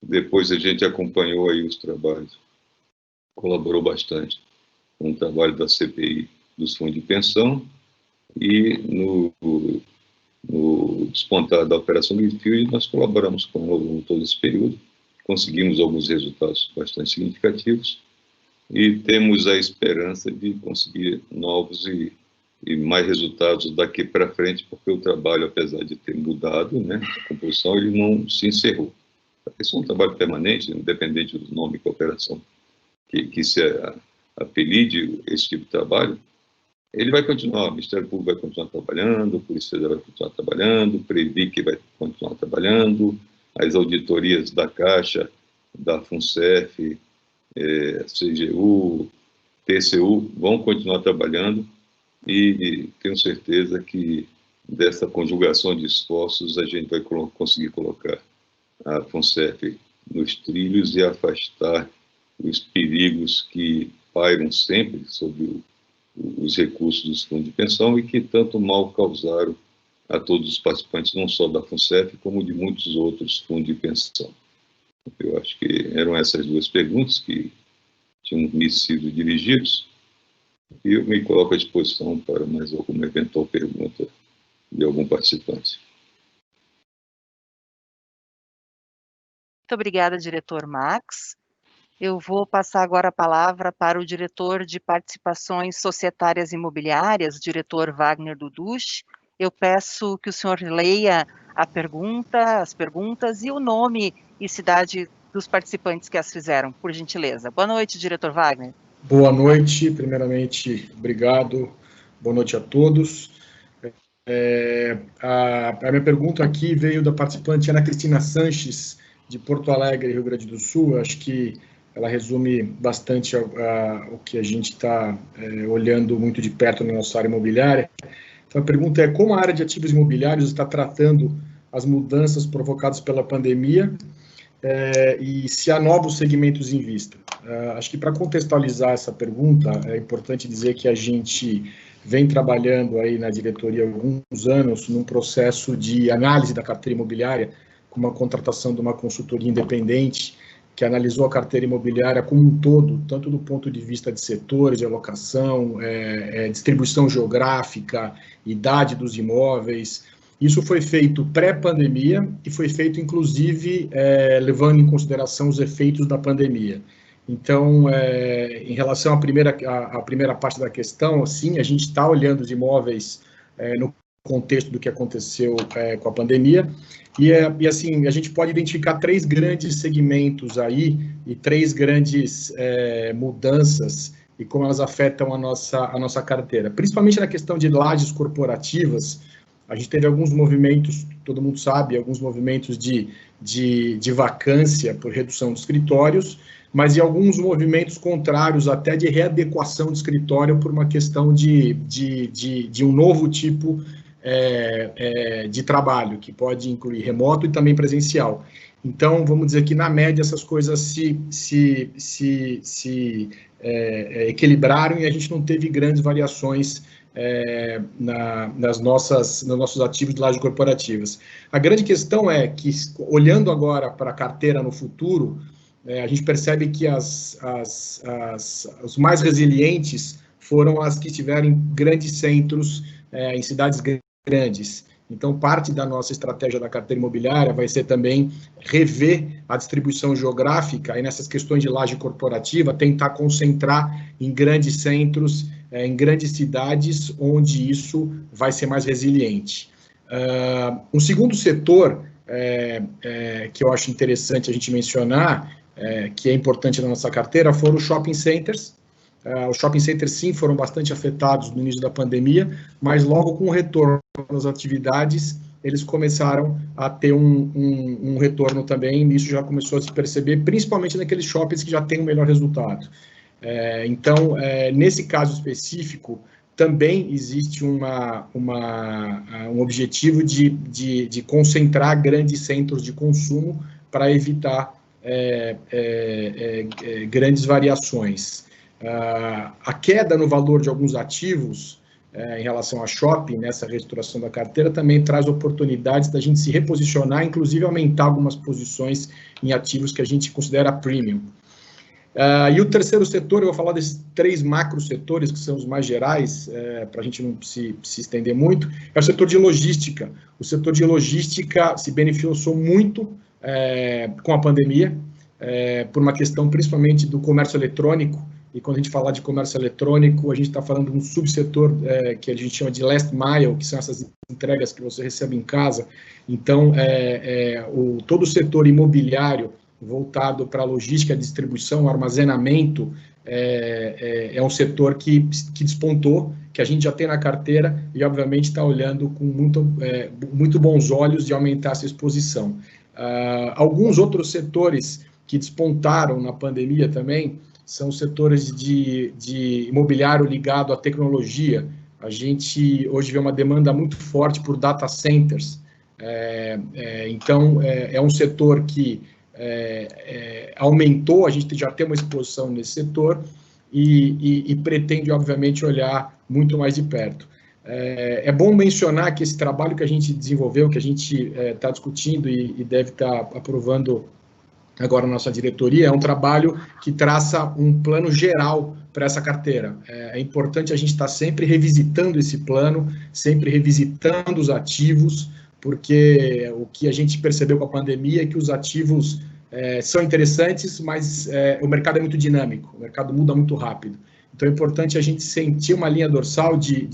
Depois a gente acompanhou aí os trabalhos, colaborou bastante com o trabalho da CPI dos fundos de pensão, e no despontar da Operação Greenfield, nós colaboramos com ela ao longo de todo esse período, conseguimos alguns resultados bastante significativos, e temos a esperança de conseguir novos e mais resultados daqui para frente, porque o trabalho, apesar de ter mudado, né, a composição, ele não se encerrou. Esse é um trabalho permanente, independente do nome que a operação que se apelide esse tipo de trabalho, ele vai continuar, o Ministério Público vai continuar trabalhando, a Polícia Federal vai continuar trabalhando, o Previc vai continuar trabalhando, as auditorias da Caixa, da FUNCEF, CGU, TCU vão continuar trabalhando, e tenho certeza que dessa conjugação de esforços a gente vai conseguir colocar a FUNCEF nos trilhos e afastar os perigos que pairam sempre sobre os recursos dos fundos de pensão e que tanto mal causaram a todos os participantes, não só da FUNCEF, como de muitos outros fundos de pensão. Eu acho que eram essas duas perguntas que tinham me sido dirigidos, e eu me coloco à disposição para mais alguma eventual pergunta de algum participante. Muito obrigada, diretor Max. Eu vou passar agora a palavra para o diretor de Participações Societárias Imobiliárias, diretor Wagner Dudusch. Eu peço que o senhor leia as perguntas e o nome e cidade dos participantes que as fizeram, por gentileza. Boa noite, diretor Wagner. Boa noite, primeiramente, obrigado. Boa noite a todos. A minha pergunta aqui veio da participante Ana Cristina Sanches, de Porto Alegre, Rio Grande do Sul. Acho que ela resume bastante o que a gente está olhando muito de perto na nossa área imobiliária. Então, a pergunta é: como a área de ativos imobiliários está tratando as mudanças provocadas pela pandemia e se há novos segmentos em vista? Acho que para contextualizar essa pergunta, é importante dizer que a gente vem trabalhando aí na diretoria há alguns anos num processo de análise da carteira imobiliária, com uma contratação de uma consultoria independente, que analisou a carteira imobiliária como um todo, tanto do ponto de vista de setores, de alocação, distribuição geográfica, idade dos imóveis. Isso foi feito pré-pandemia e foi feito, inclusive, levando em consideração os efeitos da pandemia. Então, em relação à primeira parte da questão, sim, a gente está olhando os imóveis no contexto do que aconteceu com a pandemia, e assim, a gente pode identificar 3 grandes segmentos aí, e 3 grandes mudanças, e como elas afetam a nossa carteira. Principalmente na questão de lajes corporativas, a gente teve alguns movimentos, todo mundo sabe, alguns movimentos de vacância por redução de escritórios, mas e alguns movimentos contrários até de readequação do escritório por uma questão de um novo tipo de trabalho, que pode incluir remoto e também presencial. Então, vamos dizer que, na média, essas coisas se equilibraram e a gente não teve grandes variações nos nossos ativos de lajes corporativas. A grande questão é que, olhando agora para a carteira no futuro, a gente percebe que os mais resilientes foram as que tiveram grandes centros, em cidades grandes. Então, parte da nossa estratégia da carteira imobiliária vai ser também rever a distribuição geográfica e nessas questões de laje corporativa, tentar concentrar em grandes centros, em grandes cidades, onde isso vai ser mais resiliente. Um segundo setor que eu acho interessante a gente mencionar, que é importante na nossa carteira, foram os shopping centers. Os shopping centers, sim, foram bastante afetados no início da pandemia, mas logo com o retorno das atividades, eles começaram a ter um retorno também, e isso já começou a se perceber, principalmente naqueles shoppings que já têm um melhor resultado. Então, nesse caso específico, também existe um objetivo de concentrar grandes centros de consumo para evitar grandes variações. A queda no valor de alguns ativos em relação a shopping, nessa reestruturação da carteira, também traz oportunidades da gente se reposicionar, inclusive aumentar algumas posições em ativos que a gente considera premium. E o terceiro setor, eu vou falar desses 3 macro setores, que são os mais gerais, para a gente não se estender muito, é o setor de logística. O setor de logística se beneficiou muito com a pandemia, por uma questão principalmente do comércio eletrônico, e quando a gente fala de comércio eletrônico, a gente está falando de um subsetor que a gente chama de last mile, que são essas entregas que você recebe em casa. Então, todo o setor imobiliário voltado para a logística, distribuição, armazenamento, é um setor que despontou, que a gente já tem na carteira e, obviamente, está olhando com muito bons olhos de aumentar essa exposição. Alguns outros setores que despontaram na pandemia também são setores de imobiliário ligado à tecnologia. A gente hoje vê uma demanda muito forte por data centers. Então, é um setor que aumentou, a gente já tem uma exposição nesse setor e pretende, obviamente, olhar muito mais de perto. É bom mencionar que esse trabalho que a gente desenvolveu, que a gente está discutindo e deve estar aprovando agora na nossa diretoria, é um trabalho que traça um plano geral para essa carteira. É importante a gente estar sempre revisitando esse plano, sempre revisitando os ativos, porque o que a gente percebeu com a pandemia é que os ativos são interessantes, mas o mercado é muito dinâmico, o mercado muda muito rápido. Então, é importante a gente sentir uma linha dorsal de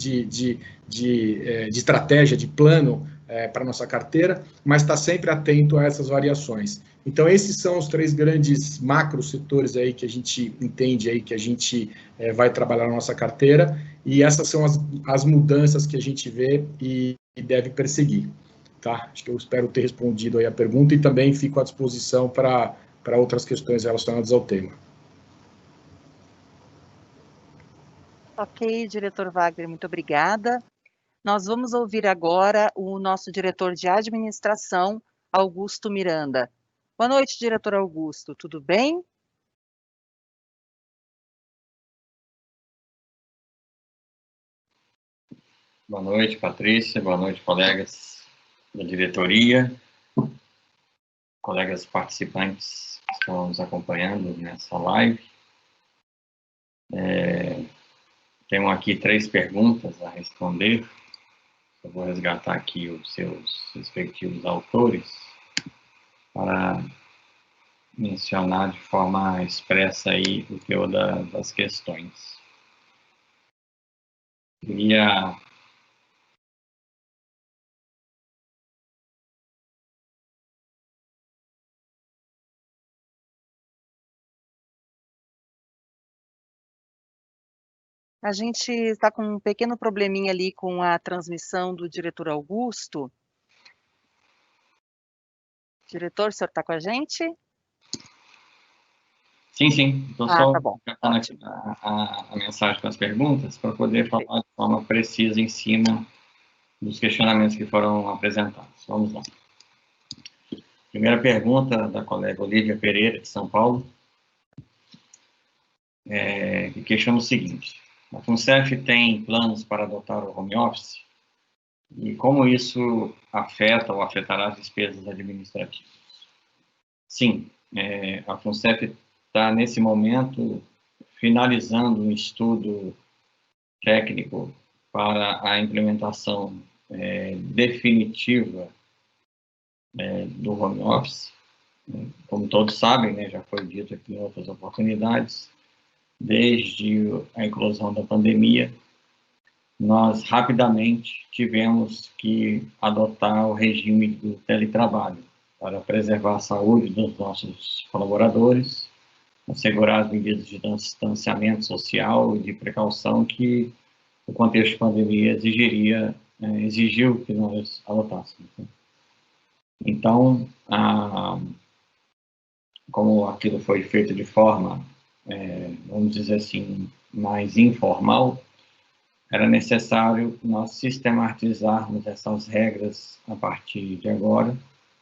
estratégia, de plano para a nossa carteira, mas estar sempre atento a essas variações. Então, esses são os 3 grandes macro setores aí que a gente entende aí, que a gente vai trabalhar na nossa carteira, e essas são as mudanças que a gente vê e deve perseguir. Tá? Acho que eu espero ter respondido aí a pergunta e também fico à disposição para outras questões relacionadas ao tema. Ok, diretor Wagner, muito obrigada. Nós vamos ouvir agora o nosso diretor de administração, Augusto Miranda. Boa noite, diretor Augusto, tudo bem? Boa noite, Patrícia. Boa noite, colegas da diretoria, colegas participantes que estão nos acompanhando nessa live. Tenho aqui 3 perguntas a responder. Eu vou resgatar aqui os seus respectivos autores para mencionar de forma expressa aí o teor das questões. Queria A gente está com um pequeno probleminha ali com a transmissão do diretor Augusto. Diretor, o senhor está com a gente? Sim. Estou só tá bom. a mensagem com as perguntas para poder falar de forma precisa em cima dos questionamentos que foram apresentados. Vamos lá. Primeira pergunta da colega Olívia Pereira, de São Paulo, que questiona o seguinte: a FUNCEF tem planos para adotar o home office? E como isso afeta ou afetará as despesas administrativas? Sim, a FUNCEF está, nesse momento, finalizando um estudo técnico para a implementação definitiva do home office. Como todos sabem, né, já foi dito aqui em outras oportunidades, desde a inclusão da pandemia, nós rapidamente tivemos que adotar o regime do teletrabalho para preservar a saúde dos nossos colaboradores, assegurar as medidas de distanciamento social e de precaução que o contexto de pandemia exigiu que nós adotássemos. Então, como aquilo foi feito de forma, vamos dizer assim, mais informal, era necessário nós sistematizarmos essas regras a partir de agora.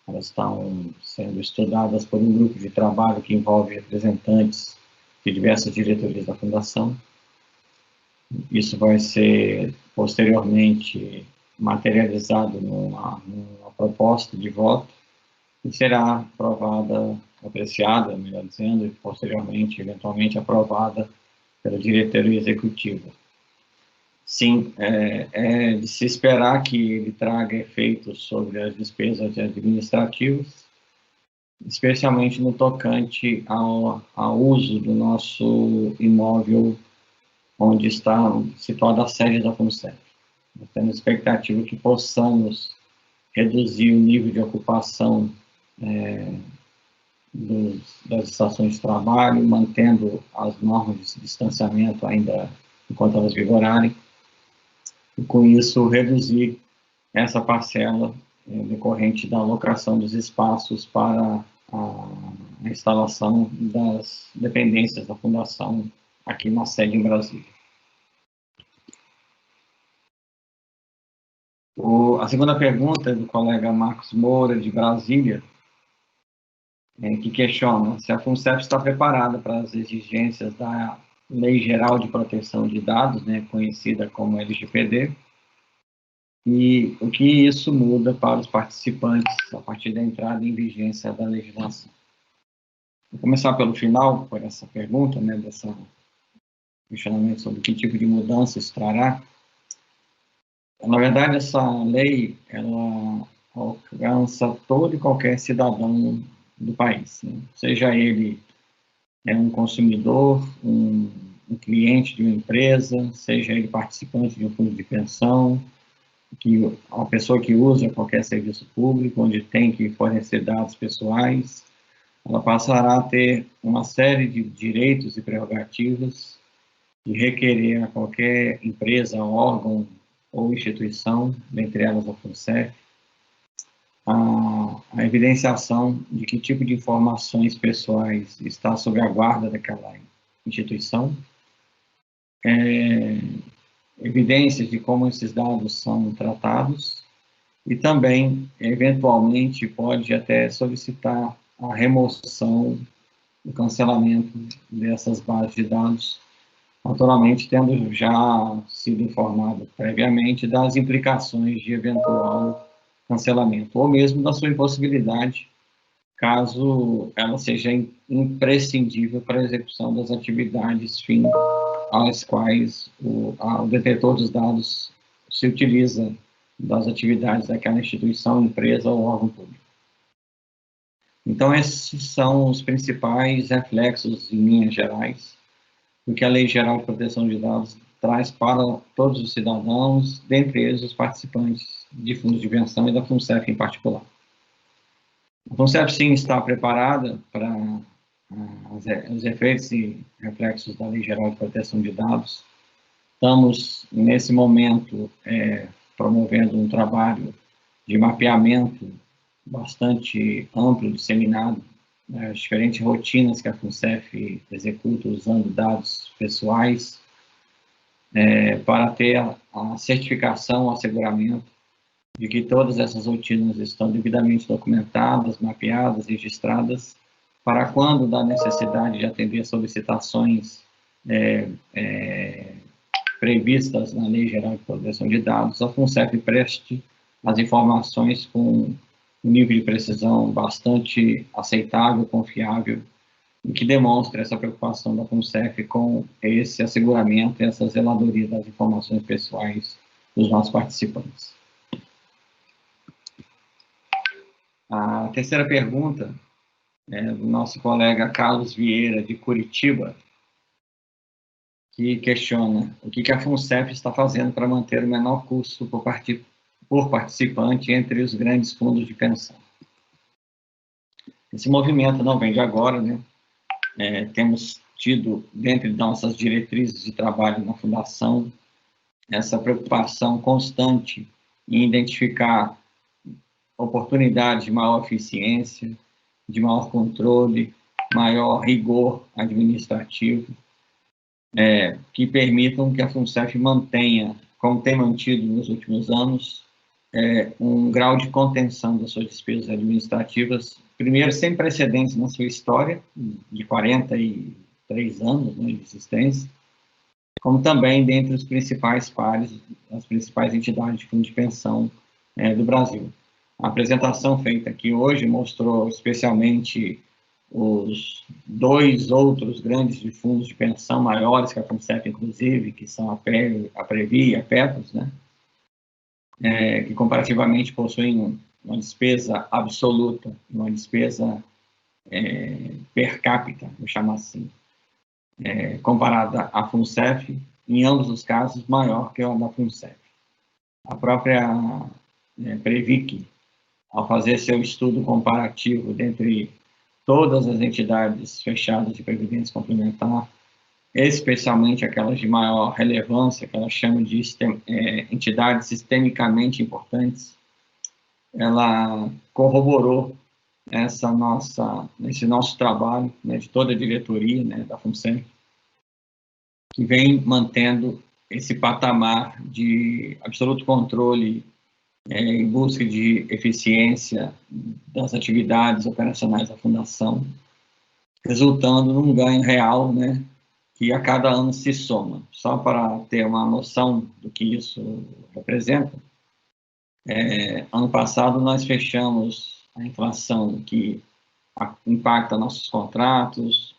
Elas estão sendo estudadas por um grupo de trabalho que envolve representantes de diversas diretorias da Fundação. Isso vai ser posteriormente materializado numa proposta de voto e será aprovada, apreciada, melhor dizendo, e posteriormente, eventualmente, aprovada pela diretoria executiva. Sim, é de se esperar que ele traga efeitos sobre as despesas administrativas, especialmente no tocante ao uso do nosso imóvel onde está situada a sede da FUNCEF. Nós temos expectativa que possamos reduzir o nível de ocupação das estações de trabalho, mantendo as normas de distanciamento ainda enquanto elas vigorarem, e com isso reduzir essa parcela decorrente da alocação dos espaços para a instalação das dependências da Fundação aqui na sede em Brasília. A segunda pergunta é do colega Marcos Moura, de Brasília, que questiona se a FUNCEF está preparada para as exigências da Lei Geral de Proteção de Dados, né, conhecida como LGPD, e o que isso muda para os participantes a partir da entrada em vigência da legislação. Vou começar pelo final, por essa pergunta, né, desse questionamento sobre que tipo de mudança isso trará. Na verdade, essa lei, ela alcança todo e qualquer cidadão do país, né? Seja ele um consumidor, um cliente de uma empresa, seja ele participante de um fundo de pensão, a pessoa que usa qualquer serviço público, onde tem que fornecer dados pessoais, ela passará a ter uma série de direitos e prerrogativas de requerer a qualquer empresa, órgão ou instituição, dentre elas a FUNCEF, a evidenciação de que tipo de informações pessoais está sob a guarda daquela instituição, evidências de como esses dados são tratados e também, eventualmente, pode até solicitar a remoção, o cancelamento dessas bases de dados naturalmente tendo já sido informado previamente das implicações de eventual cancelamento, ou mesmo da sua impossibilidade, caso ela seja imprescindível para a execução das atividades fim às quais o detetor dos dados se utiliza das atividades daquela instituição, empresa ou órgão público. Então, esses são os principais reflexos, em linhas gerais, do que a Lei Geral de Proteção de Dados traz para todos os cidadãos, dentre eles os participantes de fundos de pensão e da FUNCEF em particular. A FUNCEF, sim, está preparada para os efeitos e reflexos da Lei Geral de Proteção de Dados. Estamos, nesse momento, promovendo um trabalho de mapeamento bastante amplo, disseminado, as diferentes rotinas que a FUNCEF executa usando dados pessoais, para ter a certificação, o asseguramento de que todas essas rotinas estão devidamente documentadas, mapeadas, registradas, para quando da necessidade de atender solicitações previstas na Lei Geral de Proteção de Dados, a FUNCEF preste as informações com um nível de precisão bastante aceitável, confiável, e que demonstra essa preocupação da FUNCEF com esse asseguramento e essa zeladoria das informações pessoais dos nossos participantes. A terceira pergunta é do nosso colega Carlos Vieira, de Curitiba, que questiona o que a FUNCEF está fazendo para manter o menor custo por participante entre os grandes fundos de pensão. Esse movimento não vem de agora, né? Temos tido, dentro de nossas diretrizes de trabalho na Fundação, essa preocupação constante em identificar oportunidades de maior eficiência, de maior controle, maior rigor administrativo, que permitam que a FUNCEF mantenha, como tem mantido nos últimos anos, um grau de contenção das suas despesas administrativas, primeiro, sem precedentes na sua história, de 43 anos, né, de existência, como também dentre os principais pares, as principais entidades de fundo de pensão do Brasil. A apresentação feita aqui hoje mostrou especialmente os dois outros grandes de fundos de pensão maiores que a FUNCEF, inclusive, que são a Previ e a Petros, né? Que comparativamente possuem uma despesa absoluta, uma despesa per capita, vou chamar assim, comparada à FUNCEF, em ambos os casos, maior que a da FUNCEF. A própria Previc, ao fazer seu estudo comparativo dentre todas as entidades fechadas de previdência complementar, especialmente aquelas de maior relevância, que ela chama de entidades sistemicamente importantes, ela corroborou esse nosso trabalho, né, de toda a diretoria, né, da FUNCEF, que vem mantendo esse patamar de absoluto controle em busca de eficiência das atividades operacionais da Fundação, resultando num ganho real, né, que a cada ano se soma. Só para ter uma noção do que isso representa, ano passado nós fechamos a inflação que impacta nossos contratos,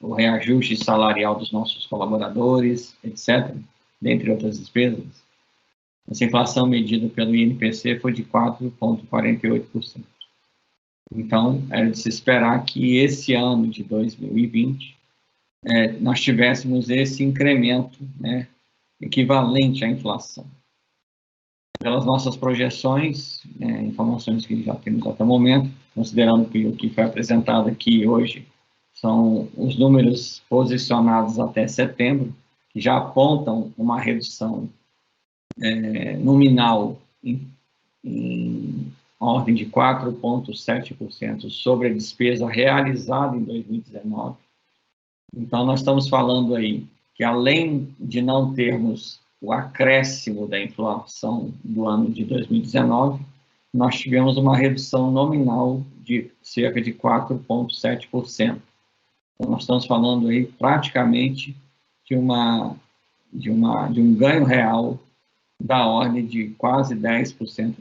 o reajuste salarial dos nossos colaboradores, etc., dentre outras despesas. Essa inflação medida pelo INPC foi de 4,48%. Então, era de se esperar que esse ano de 2020 nós tivéssemos esse incremento, né, equivalente à inflação. Pelas nossas projeções, informações que já temos até o momento, considerando que o que foi apresentado aqui hoje são os números posicionados até setembro, que já apontam uma redução nominal em ordem de 4,7% sobre a despesa realizada em 2019. Então, nós estamos falando aí que, além de não termos o acréscimo da inflação do ano de 2019, nós tivemos uma redução nominal de cerca de 4,7%, Então, nós estamos falando aí praticamente de um ganho real da ordem de quase 10%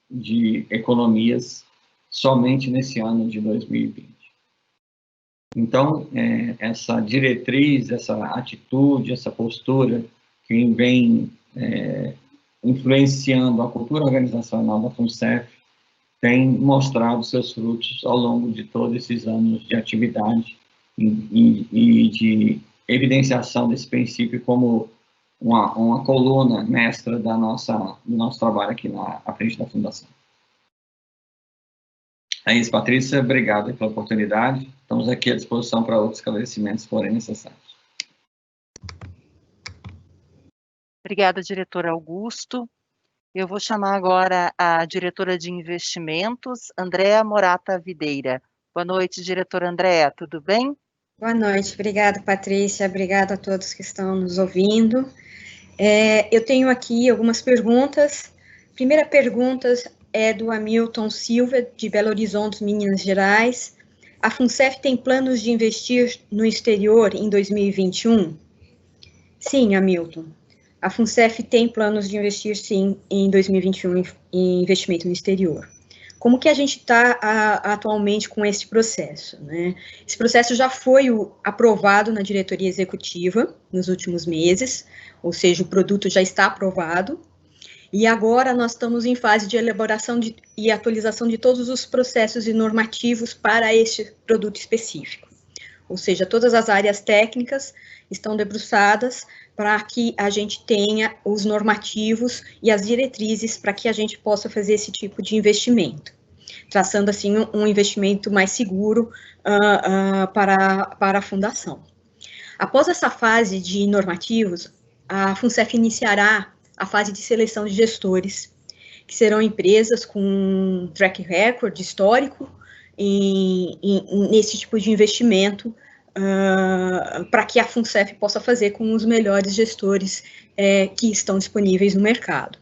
de economias somente nesse ano de 2020. Então, essa diretriz, essa atitude, essa postura que vem influenciando a cultura organizacional da FUNCEF tem mostrado seus frutos ao longo de todos esses anos de atividade e de evidenciação desse princípio como uma coluna mestra do nosso trabalho aqui à frente da Fundação. É isso, Patrícia, obrigado pela oportunidade. Estamos aqui à disposição para outros esclarecimentos, se forem necessários. Obrigada, diretor Augusto. Eu vou chamar agora a diretora de investimentos, Andréa Morata Videira. Boa noite, diretora Andréa, tudo bem? Boa noite, obrigada, Patrícia, obrigada a todos que estão nos ouvindo. Eu tenho aqui algumas perguntas. Primeira pergunta é do Hamilton Silva, de Belo Horizonte, Minas Gerais. A FUNCEF tem planos de investir no exterior em 2021? Sim, Hamilton. A FUNCEF tem planos de investir, sim, em 2021 em investimento no exterior. Como que a gente está atualmente com esse processo, né? Esse processo já foi aprovado na diretoria executiva nos últimos meses, ou seja, o produto já está aprovado, e agora nós estamos em fase de elaboração e atualização de todos os processos e normativos para este produto específico. Ou seja, todas as áreas técnicas estão debruçadas para que a gente tenha os normativos e as diretrizes para que a gente possa fazer esse tipo de investimento, traçando assim um investimento mais seguro para a fundação. Após essa fase de normativos, a FUNCEF iniciará a fase de seleção de gestores, que serão empresas com track record histórico nesse tipo de investimento, para que a FUNCEF possa fazer com os melhores gestores que estão disponíveis no mercado.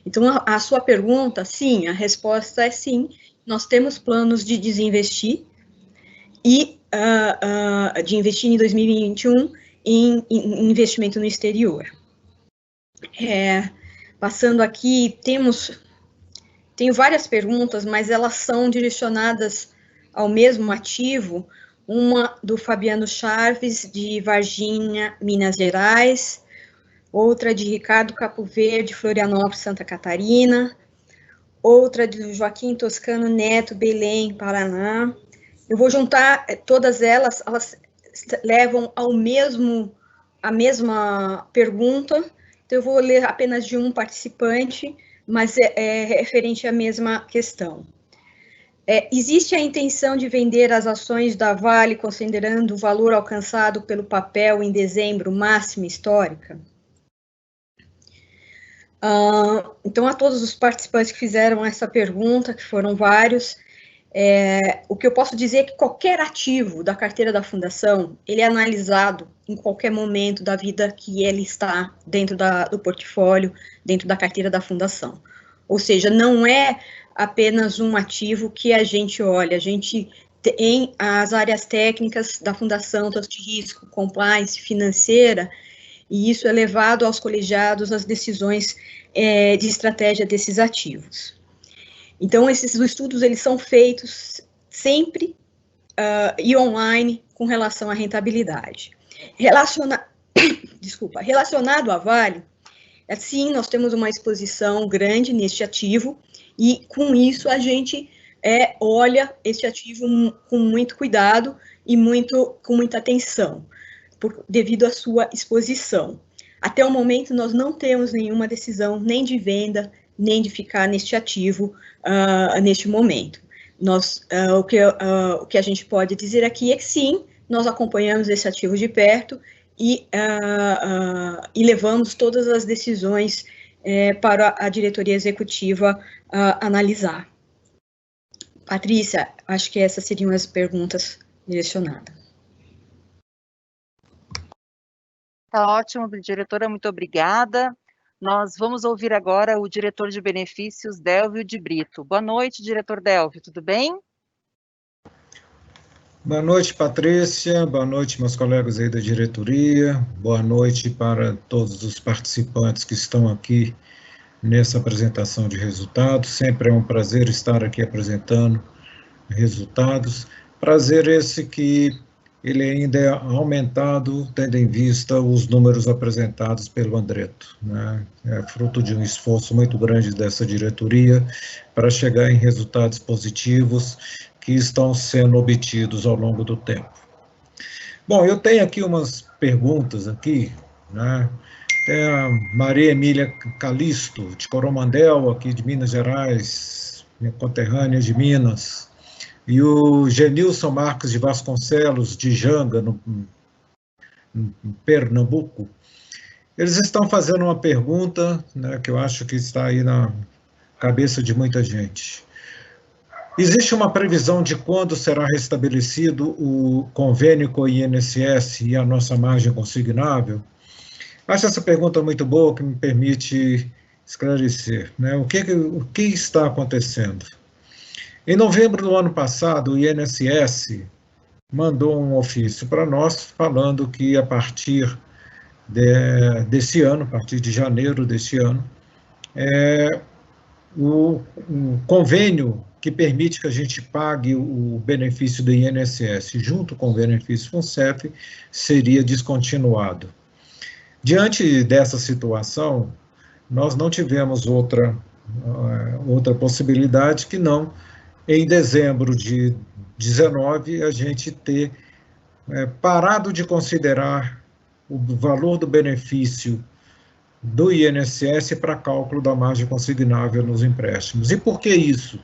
Então, a sua pergunta, sim, a resposta é sim, nós temos planos de desinvestir e de investir em 2021 em investimento no exterior. Passando aqui, tenho várias perguntas, mas elas são direcionadas ao mesmo ativo. Uma do Fabiano Chaves, de Varginha, Minas Gerais, outra de Ricardo Capo Verde, Florianópolis, Santa Catarina, outra de Joaquim Toscano Neto, Belém, Paraná. Eu vou juntar todas elas levam à mesma pergunta, então eu vou ler apenas de um participante, mas é referente à mesma questão. Existe a intenção de vender as ações da Vale, considerando o valor alcançado pelo papel em dezembro, máxima histórica? Então, a todos os participantes que fizeram essa pergunta, que foram vários, o que eu posso dizer é que qualquer ativo da carteira da Fundação, ele é analisado em qualquer momento da vida que ele está dentro do portfólio, dentro da carteira da Fundação. Ou seja, não é apenas um ativo que a gente olha, a gente tem as áreas técnicas da Fundação, tanto de risco, compliance, financeira, e isso é levado aos colegiados as decisões de estratégia desses ativos. Então, esses estudos, eles são feitos sempre e online com relação à rentabilidade. Relacionado à Vale, sim, nós temos uma exposição grande neste ativo, e com isso a gente olha esse ativo com muito cuidado e com muita atenção, devido à sua exposição. Até o momento, nós não temos nenhuma decisão nem de venda, nem de ficar neste ativo neste momento. O que a gente pode dizer aqui é que sim, nós acompanhamos esse ativo de perto e levamos todas as decisões para a diretoria executiva analisar. Patrícia, acho que essas seriam as perguntas direcionadas. Tá ótimo, diretora, muito obrigada. Nós vamos ouvir agora o diretor de benefícios, Délvio de Brito. Boa noite, diretor Délvio, tudo bem? Boa noite, Patrícia. Boa noite, meus colegas aí da diretoria. Boa noite para todos os participantes que estão aqui nessa apresentação de resultados. Sempre é um prazer estar aqui apresentando resultados. Prazer esse que ele ainda é aumentado, tendo em vista os números apresentados pelo Andreto, né? É fruto de um esforço muito grande dessa diretoria para chegar em resultados positivos que estão sendo obtidos ao longo do tempo. Bom, eu tenho aqui umas perguntas aqui, né? Tem a Maria Emília Calisto, de Coromandel, aqui de Minas Gerais, minha conterrânea de Minas, e o Genilson Marques de Vasconcelos, de Janga, no Pernambuco. Eles estão fazendo uma pergunta, né, que eu acho que está aí na cabeça de muita gente. Existe uma previsão de quando será restabelecido o convênio com o INSS e a nossa margem consignável? Acho essa pergunta muito boa, que me permite esclarecer, né? O que está acontecendo? Em novembro do ano passado, o INSS mandou um ofício para nós, falando que a partir desse ano, a partir de janeiro deste ano, o convênio que permite que a gente pague o benefício do INSS junto com o benefício FUNCEF seria descontinuado. Diante dessa situação, nós não tivemos outra possibilidade que não, em dezembro de 19, a gente ter parado de considerar o valor do benefício do INSS para cálculo da margem consignável nos empréstimos. E por que isso?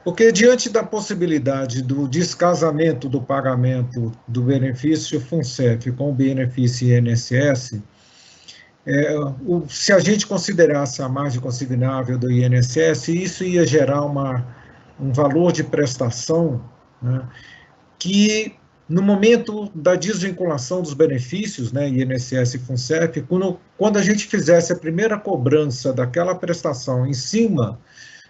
Porque diante da possibilidade do descasamento do pagamento do benefício FUNCEF com o benefício INSS, se a gente considerasse a margem consignável do INSS, isso ia gerar um valor de prestação, né, que no momento da desvinculação dos benefícios, né, INSS e FUNCEF, quando a gente fizesse a primeira cobrança daquela prestação em cima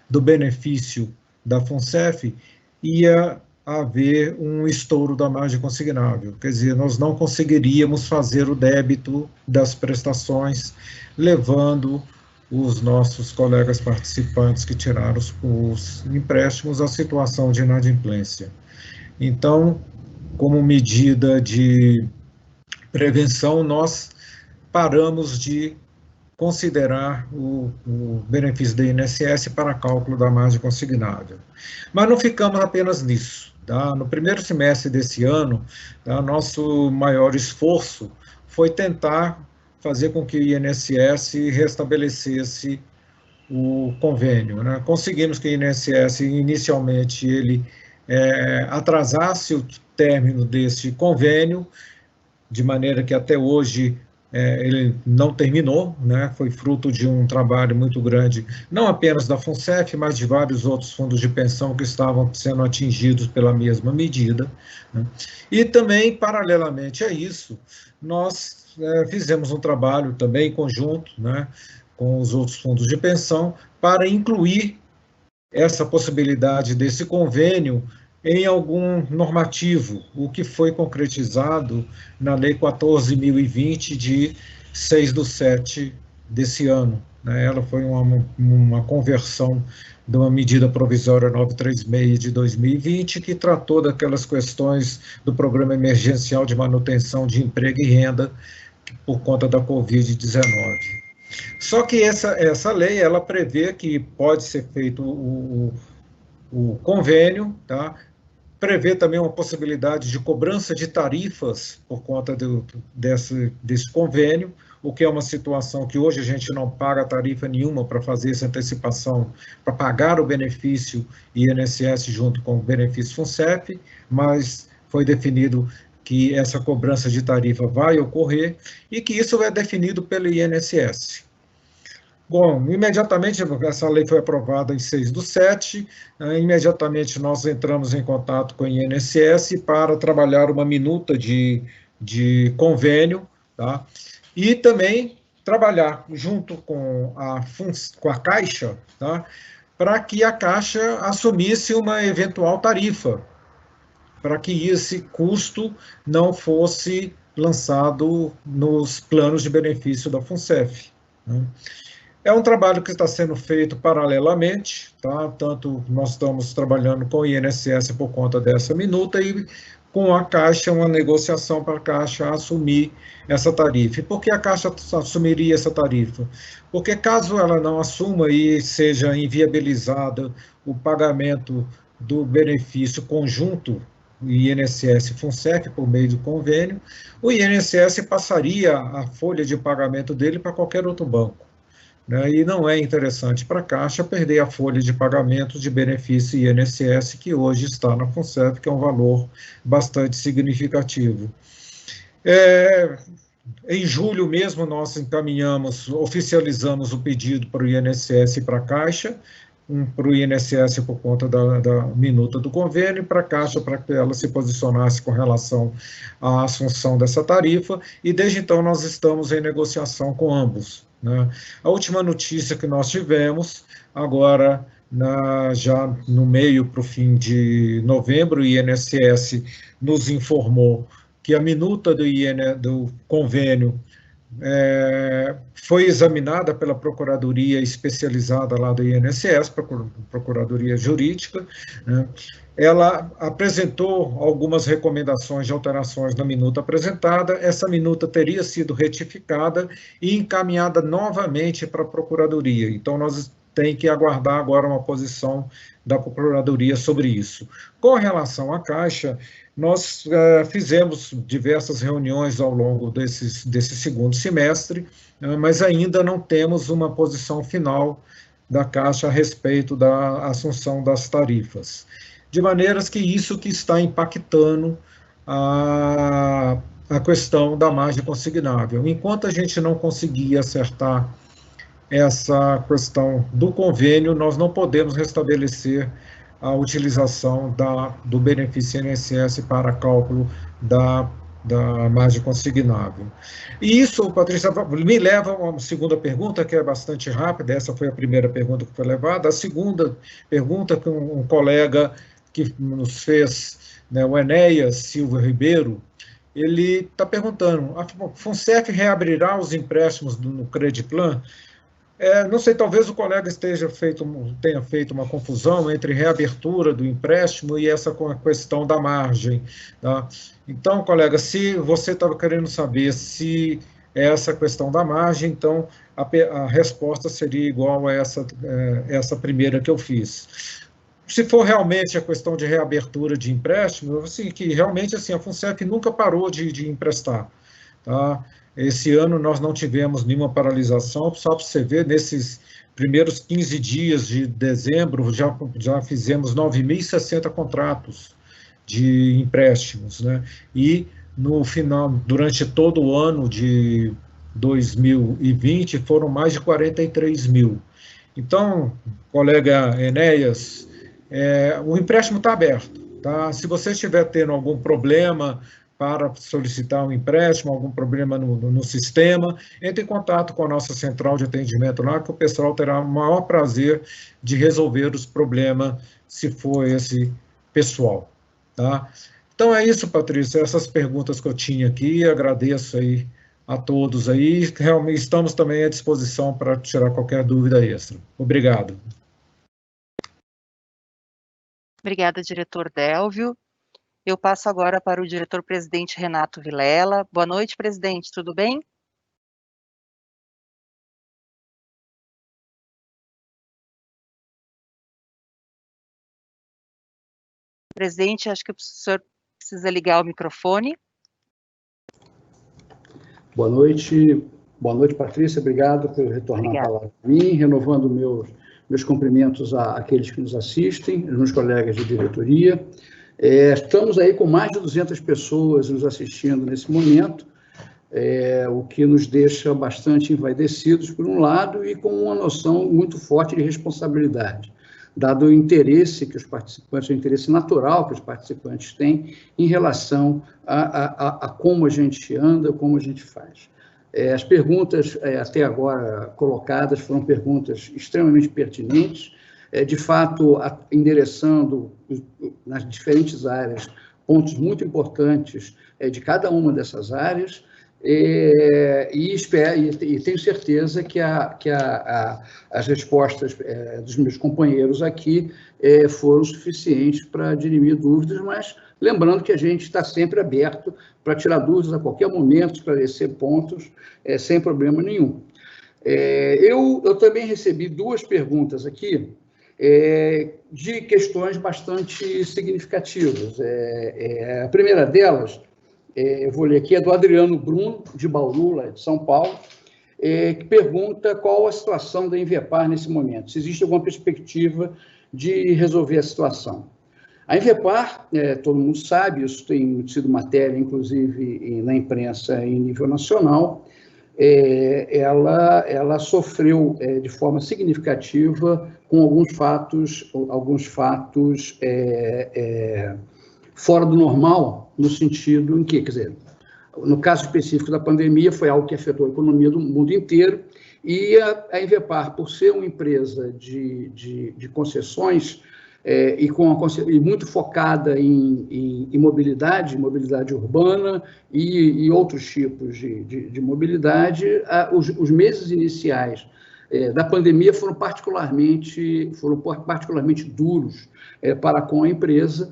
do benefício da FUNCEF, ia haver um estouro da margem consignável. Quer dizer, nós não conseguiríamos fazer o débito das prestações, levando os nossos colegas participantes que tiraram os empréstimos à situação de inadimplência. Então, como medida de prevenção, nós paramos de considerar o benefício do INSS para cálculo da margem consignável. Mas não ficamos apenas nisso. Tá? No primeiro semestre desse ano, tá, nosso maior esforço foi tentar fazer com que o INSS restabelecesse o convênio, né? Conseguimos que o INSS, inicialmente, ele atrasasse o término desse convênio, de maneira que até hoje ele não terminou, né? Foi fruto de um trabalho muito grande, não apenas da FUNCEF, mas de vários outros fundos de pensão que estavam sendo atingidos pela mesma medida, né? E também, paralelamente a isso, nós fizemos um trabalho também conjunto, né, com os outros fundos de pensão, para incluir essa possibilidade desse convênio em algum normativo, o que foi concretizado na Lei 14.020, de 6/7 desse ano, né? Ela foi uma conversão de uma medida provisória 936 de 2020, que tratou daquelas questões do Programa Emergencial de Manutenção de Emprego e Renda por conta da Covid-19. Só que essa lei, ela prevê que pode ser feito o convênio, tá? Prevê também uma possibilidade de cobrança de tarifas por conta desse convênio, o que é uma situação que hoje a gente não paga tarifa nenhuma para fazer essa antecipação, para pagar o benefício INSS junto com o benefício FUNCEF, mas foi definido que essa cobrança de tarifa vai ocorrer e que isso é definido pelo INSS. Bom, imediatamente, essa lei foi aprovada em 6/7, imediatamente nós entramos em contato com o INSS para trabalhar uma minuta de convênio, tá? E também trabalhar junto com a Caixa, tá? Para que a Caixa assumisse uma eventual tarifa para que esse custo não fosse lançado nos planos de benefício da FUNCEF, né? É um trabalho que está sendo feito paralelamente, tá? Tanto nós estamos trabalhando com o INSS por conta dessa minuta e com a Caixa, uma negociação para a Caixa assumir essa tarifa. E por que a Caixa assumiria essa tarifa? Porque caso ela não assuma e seja inviabilizado o pagamento do benefício conjunto INSS-FUNCEF por meio do convênio, o INSS passaria a folha de pagamento dele para qualquer outro banco, né? E não é interessante para a Caixa perder a folha de pagamento de benefício INSS, que hoje está na FUNCEF, que é um valor bastante significativo. Em julho mesmo, nós oficializamos o pedido para o INSS e para a Caixa, para o INSS por conta da minuta do convênio, e para a Caixa para que ela se posicionasse com relação à assunção dessa tarifa, e desde então nós estamos em negociação com ambos, né? A última notícia que nós tivemos, agora já no meio para o fim de novembro, o INSS nos informou que a minuta do convênio foi examinada pela Procuradoria Especializada lá do INSS, Procuradoria Jurídica, né? Ela apresentou algumas recomendações de alterações na minuta apresentada. Essa minuta teria sido retificada e encaminhada novamente para a Procuradoria. Então, nós temos que aguardar agora uma posição da Procuradoria sobre isso. Com relação à Caixa, nós fizemos diversas reuniões ao longo desse segundo semestre, mas ainda não temos uma posição final da Caixa a respeito da assunção das tarifas. De maneiras que isso que está impactando a questão da margem consignável. Enquanto a gente não conseguir acertar essa questão do convênio, nós não podemos restabelecer a utilização do benefício INSS para cálculo da margem consignável. E isso, Patrícia, me leva a uma segunda pergunta, que é bastante rápida. Essa foi a primeira pergunta que foi levada. A segunda pergunta que um colega que nos fez, né, o Enéas Silva Ribeiro, ele está perguntando: a FUNCEF reabrirá os empréstimos no Crediplan? Não sei, talvez o colega tenha feito uma confusão entre reabertura do empréstimo e essa questão da margem, tá? Então, colega, se você estava querendo saber se é essa questão da margem, então a resposta seria igual a essa primeira que eu fiz. Se for realmente a questão de reabertura de empréstimo, assim, que realmente assim, a FUNCEF nunca parou de emprestar, tá? Esse ano nós não tivemos nenhuma paralisação, só para você ver, nesses primeiros 15 dias de dezembro, já fizemos 9.060 contratos de empréstimos, né? E no final, durante todo o ano de 2020, foram mais de 43 mil. Então, colega Enéas, o empréstimo está aberto, tá? Se você estiver tendo algum problema para solicitar um empréstimo, algum problema no sistema, entre em contato com a nossa central de atendimento lá, que o pessoal terá o maior prazer de resolver os problemas, se for esse pessoal, tá? Então é isso, Patrícia, essas perguntas que eu tinha aqui, agradeço aí a todos aí, realmente estamos também à disposição para tirar qualquer dúvida extra. Obrigado. Obrigada, diretor Délvio. Eu passo agora para o diretor-presidente Renato Vilela. Boa noite, presidente, tudo bem? Presidente, acho que o senhor precisa ligar o microfone. Boa noite, Patrícia, obrigado por retornar a palavra a mim, renovando meus cumprimentos àqueles que nos assistem, aos meus colegas de diretoria. Estamos aí com mais de 200 pessoas nos assistindo nesse momento, o que nos deixa bastante envaidecidos, por um lado, e com uma noção muito forte de responsabilidade, dado o interesse que os participantes, o interesse natural que os participantes têm em relação a como a gente anda, como a gente faz. As perguntas até agora colocadas foram perguntas extremamente pertinentes, de fato, endereçando nas diferentes áreas pontos muito importantes de cada uma dessas áreas, e tenho certeza que as respostas dos meus companheiros aqui foram suficientes para dirimir dúvidas, mas lembrando que a gente está sempre aberto para tirar dúvidas a qualquer momento, esclarecer pontos, sem problema nenhum. Eu também recebi 2 perguntas aqui, de questões bastante significativas. A primeira delas, eu vou ler aqui, é do Adriano Bruno, de Bauru, lá de São Paulo, que pergunta qual a situação da Inverpar nesse momento, se existe alguma perspectiva de resolver a situação. A Inverpar, todo mundo sabe, isso tem sido matéria, inclusive, na imprensa em nível nacional, ela sofreu de forma significativa com alguns fatos fora do normal, no sentido em que, quer dizer, no caso específico da pandemia, foi algo que afetou a economia do mundo inteiro, e a Inverpar, por ser uma empresa de concessões, e muito focada em mobilidade urbana e outros tipos de mobilidade, os meses iniciais da pandemia foram particularmente duros para com a empresa.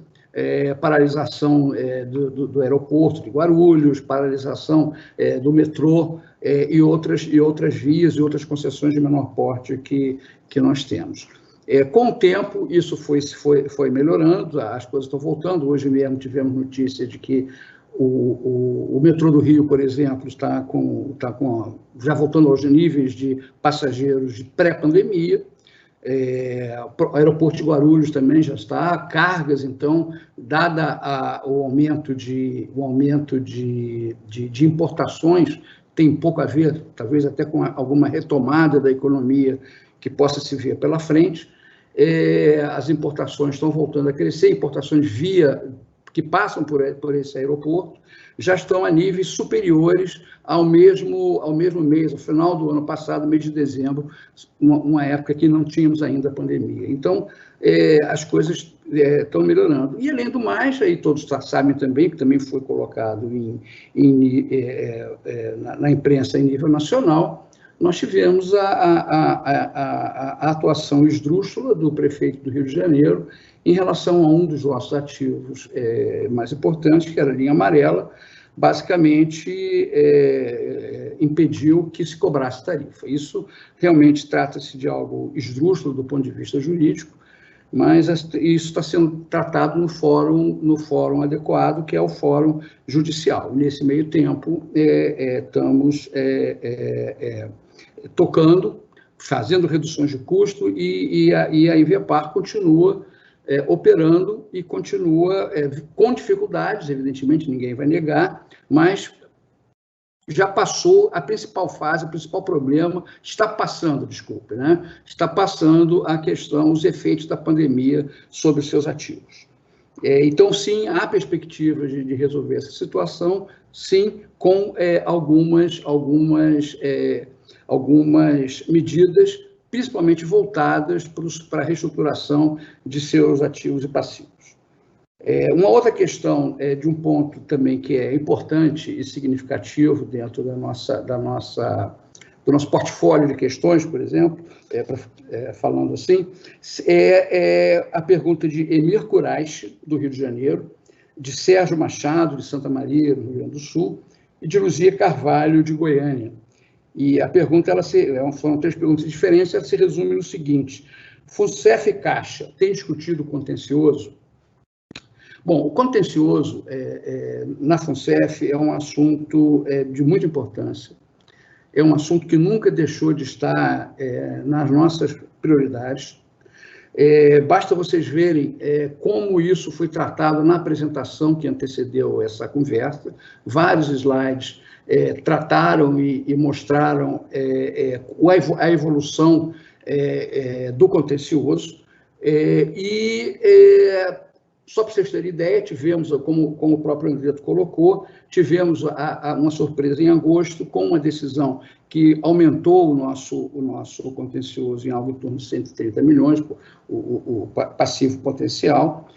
Paralisação do aeroporto de Guarulhos, paralisação do metrô e outras vias e outras concessões de menor porte que nós temos. Com o tempo, isso foi melhorando, as coisas estão voltando. Hoje mesmo tivemos notícia de que o metrô do Rio, por exemplo, está já voltando aos níveis de passageiros de pré-pandemia. O aeroporto de Guarulhos também já está. Cargas, então, dada o aumento de importações, tem pouco a ver, talvez até com alguma retomada da economia que possa se ver pela frente. As importações estão voltando a crescer, importações que passam por esse aeroporto já estão a níveis superiores ao mesmo mês, ao final do ano passado, mês de dezembro, uma época que não tínhamos ainda a pandemia. Então, as coisas estão melhorando. E, além do mais, aí todos sabem também, que também foi colocado na imprensa em nível nacional, nós tivemos a atuação esdrúxula do prefeito do Rio de Janeiro em relação a um dos nossos ativos mais importantes, que era a linha amarela. Basicamente, impediu que se cobrasse tarifa. Isso realmente trata-se de algo esdrúxulo do ponto de vista jurídico, mas isso está sendo tratado no fórum adequado, que é o fórum judicial. Nesse meio tempo, estamos tocando, fazendo reduções de custo, e a Inverpar continua operando e continua com dificuldades, evidentemente, ninguém vai negar, mas já passou a principal fase, o principal problema, está passando a questão, os efeitos da pandemia sobre os seus ativos. Então, sim, há perspectivas de resolver essa situação, sim, com algumas medidas, principalmente voltadas para a reestruturação de seus ativos e passivos. Uma outra questão de um ponto também que é importante e significativo dentro do nosso portfólio de questões, por exemplo, falando assim, é a pergunta de Emir Kureishi, do Rio de Janeiro, de Sérgio Machado, de Santa Maria, no Rio Grande do Sul, e de Luzia Carvalho, de Goiânia. E a pergunta, foram 3 perguntas diferentes, ela se resume no seguinte: FUNCEF e Caixa têm discutido o contencioso? Bom, o contencioso na FUNCEF é um assunto de muita importância, é um assunto que nunca deixou de estar nas nossas prioridades. Basta vocês verem como isso foi tratado na apresentação que antecedeu essa conversa. Vários slides trataram e mostraram a evolução do contencioso. Só para vocês terem ideia, tivemos, como o próprio Andreto colocou, tivemos uma surpresa em agosto, com uma decisão que aumentou o nosso contencioso em algo em torno de 130 milhões, o passivo potencial,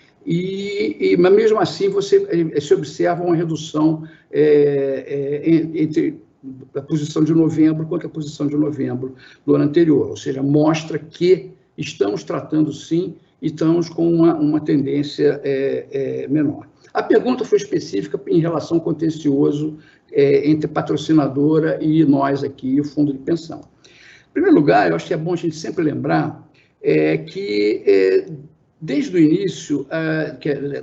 mas mesmo assim se observa uma redução entre a posição de novembro contra a posição de novembro do ano anterior, ou seja, mostra que estamos tratando sim e estamos com uma tendência menor. A pergunta foi específica em relação ao contencioso entre patrocinadora e nós aqui, o fundo de pensão. Em primeiro lugar, eu acho que é bom a gente sempre lembrar que, desde o início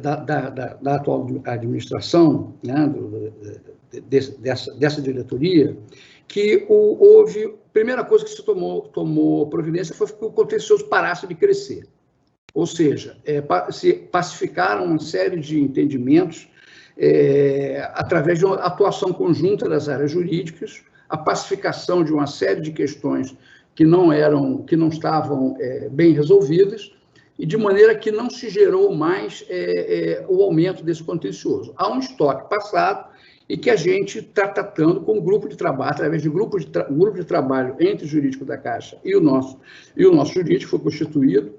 da atual administração, né, dessa diretoria, que houve, a primeira coisa que se tomou providência foi que o contencioso parasse de crescer. Ou seja, se pacificaram uma série de entendimentos através de uma atuação conjunta das áreas jurídicas, a pacificação de uma série de questões que não estavam bem resolvidas, e de maneira que não se gerou mais o aumento desse contencioso. Há um estoque passado e que a gente está tratando com um grupo de trabalho, através de grupo de trabalho entre o jurídico da Caixa e o nosso jurídico, foi constituído.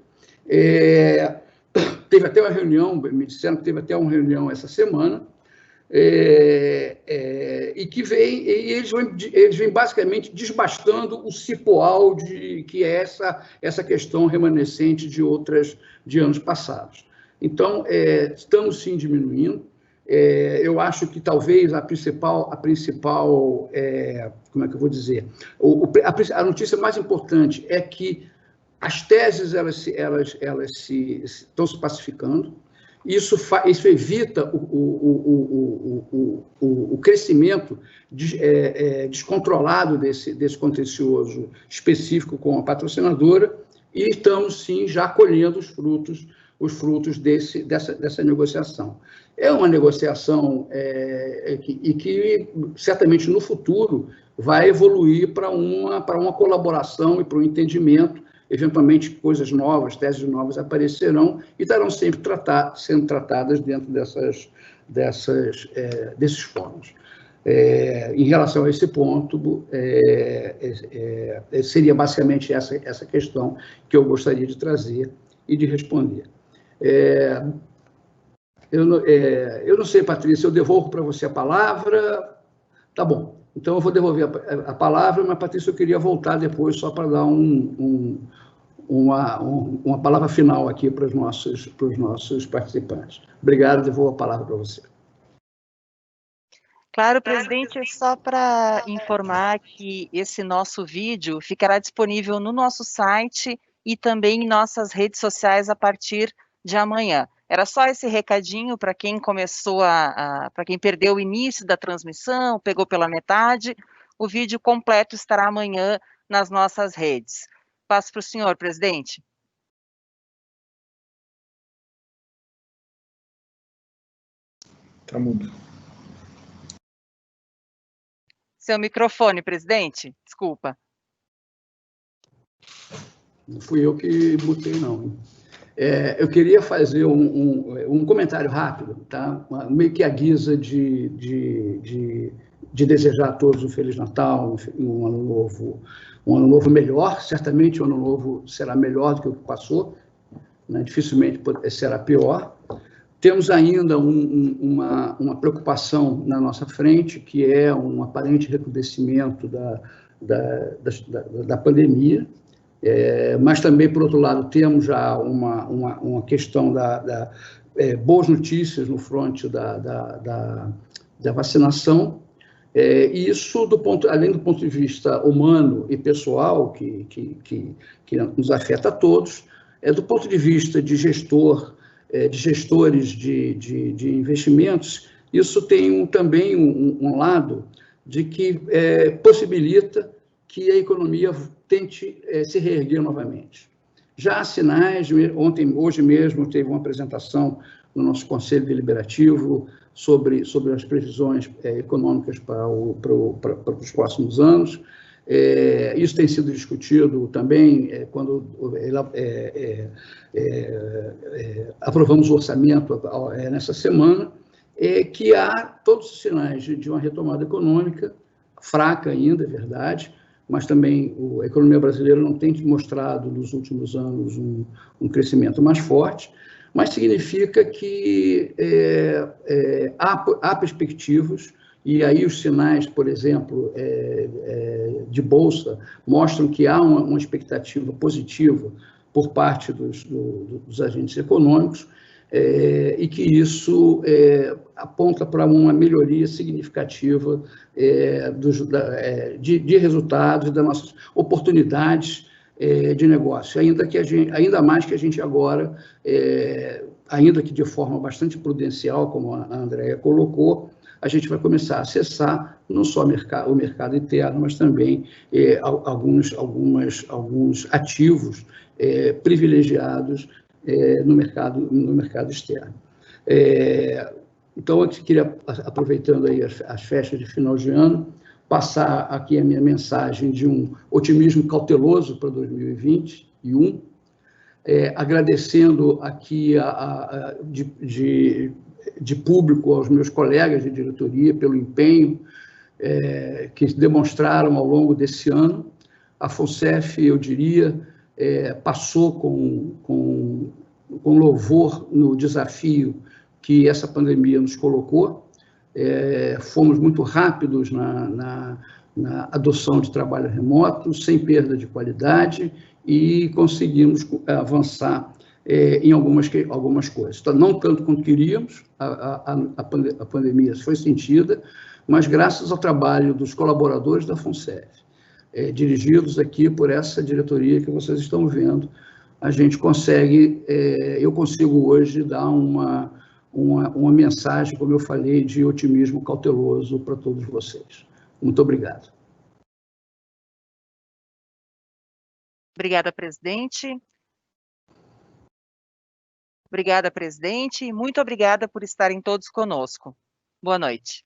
Teve até uma reunião, me disseram que teve até uma reunião essa semana, e que eles vêm basicamente desbastando o cipoal que é essa questão remanescente de anos passados. Então, estamos sim diminuindo. Eu acho que talvez a principal como é que eu vou dizer? A notícia mais importante é que as teses elas estão se pacificando. Isso evita o crescimento descontrolado desse contencioso específico com a patrocinadora, e estamos, sim, já colhendo os frutos dessa negociação. É uma negociação que certamente, no futuro, vai evoluir para uma colaboração e para um entendimento. Eventualmente, coisas novas, teses novas aparecerão e estarão sempre sendo tratadas dentro desses fóruns. Em relação a esse ponto, seria basicamente essa questão que eu gostaria de trazer e de responder. Eu não sei, Patrícia, eu devolvo para você a palavra. Tá bom. Então, eu vou devolver a palavra, mas, Patrícia, eu queria voltar depois só para dar uma palavra final aqui para os nossos participantes. Obrigado, devolvo a palavra para você. Claro, presidente, só para informar que esse nosso vídeo ficará disponível no nosso site e também em nossas redes sociais a partir de amanhã. Era só esse recadinho para quem para quem perdeu o início da transmissão, pegou pela metade. O vídeo completo estará amanhã nas nossas redes. Passo para o senhor, presidente. Está mudo. Seu microfone, presidente. Desculpa. Não fui eu que botei, não. Eu queria fazer um comentário rápido, tá? Meio que à guisa de desejar a todos um Feliz Natal, um ano novo melhor. Certamente o ano novo será melhor do que o que passou, né? Dificilmente será pior. Temos ainda uma preocupação na nossa frente, que é um aparente recrudescimento da pandemia. Mas também, por outro lado, temos já uma questão boas notícias no fronte da vacinação. Isso, além do ponto de vista humano e pessoal, que nos afeta a todos, do ponto de vista de gestores de investimentos, isso tem também um lado de que possibilita que a economia tente se reerguer novamente. Já há sinais, hoje mesmo, teve uma apresentação no nosso Conselho Deliberativo sobre as previsões econômicas para os próximos anos. Isso tem sido discutido também quando aprovamos o orçamento nessa semana, que há todos os sinais de uma retomada econômica, fraca ainda, é verdade, mas também a economia brasileira não tem mostrado nos últimos anos um crescimento mais forte, mas significa que há perspectivas, e aí os sinais, por exemplo, de bolsa, mostram que há uma expectativa positiva por parte dos agentes econômicos, e que isso aponta para uma melhoria significativa de resultados e das nossas oportunidades de negócio, ainda mais que a gente agora, ainda que de forma bastante prudencial, como a Andréa colocou, a gente vai começar a acessar não só o mercado interno, mas também alguns ativos privilegiados no mercado externo. Então, eu queria, aproveitando aí as festas de final de ano, passar aqui a minha mensagem de um otimismo cauteloso para 2021, agradecendo aqui de público aos meus colegas de diretoria pelo empenho que demonstraram ao longo desse ano. A FONSEF, eu diria, passou com louvor no desafio que essa pandemia nos colocou. Fomos muito rápidos na adoção de trabalho remoto, sem perda de qualidade, e conseguimos avançar em algumas coisas. Então, não tanto quanto queríamos, a pandemia foi sentida, mas graças ao trabalho dos colaboradores da FONSEF, dirigidos aqui por essa diretoria que vocês estão vendo, a gente consegue, eu consigo hoje dar uma mensagem, como eu falei, de otimismo cauteloso para todos vocês. Muito obrigado. Obrigada, presidente. Obrigada, presidente, e muito obrigada por estarem todos conosco. Boa noite.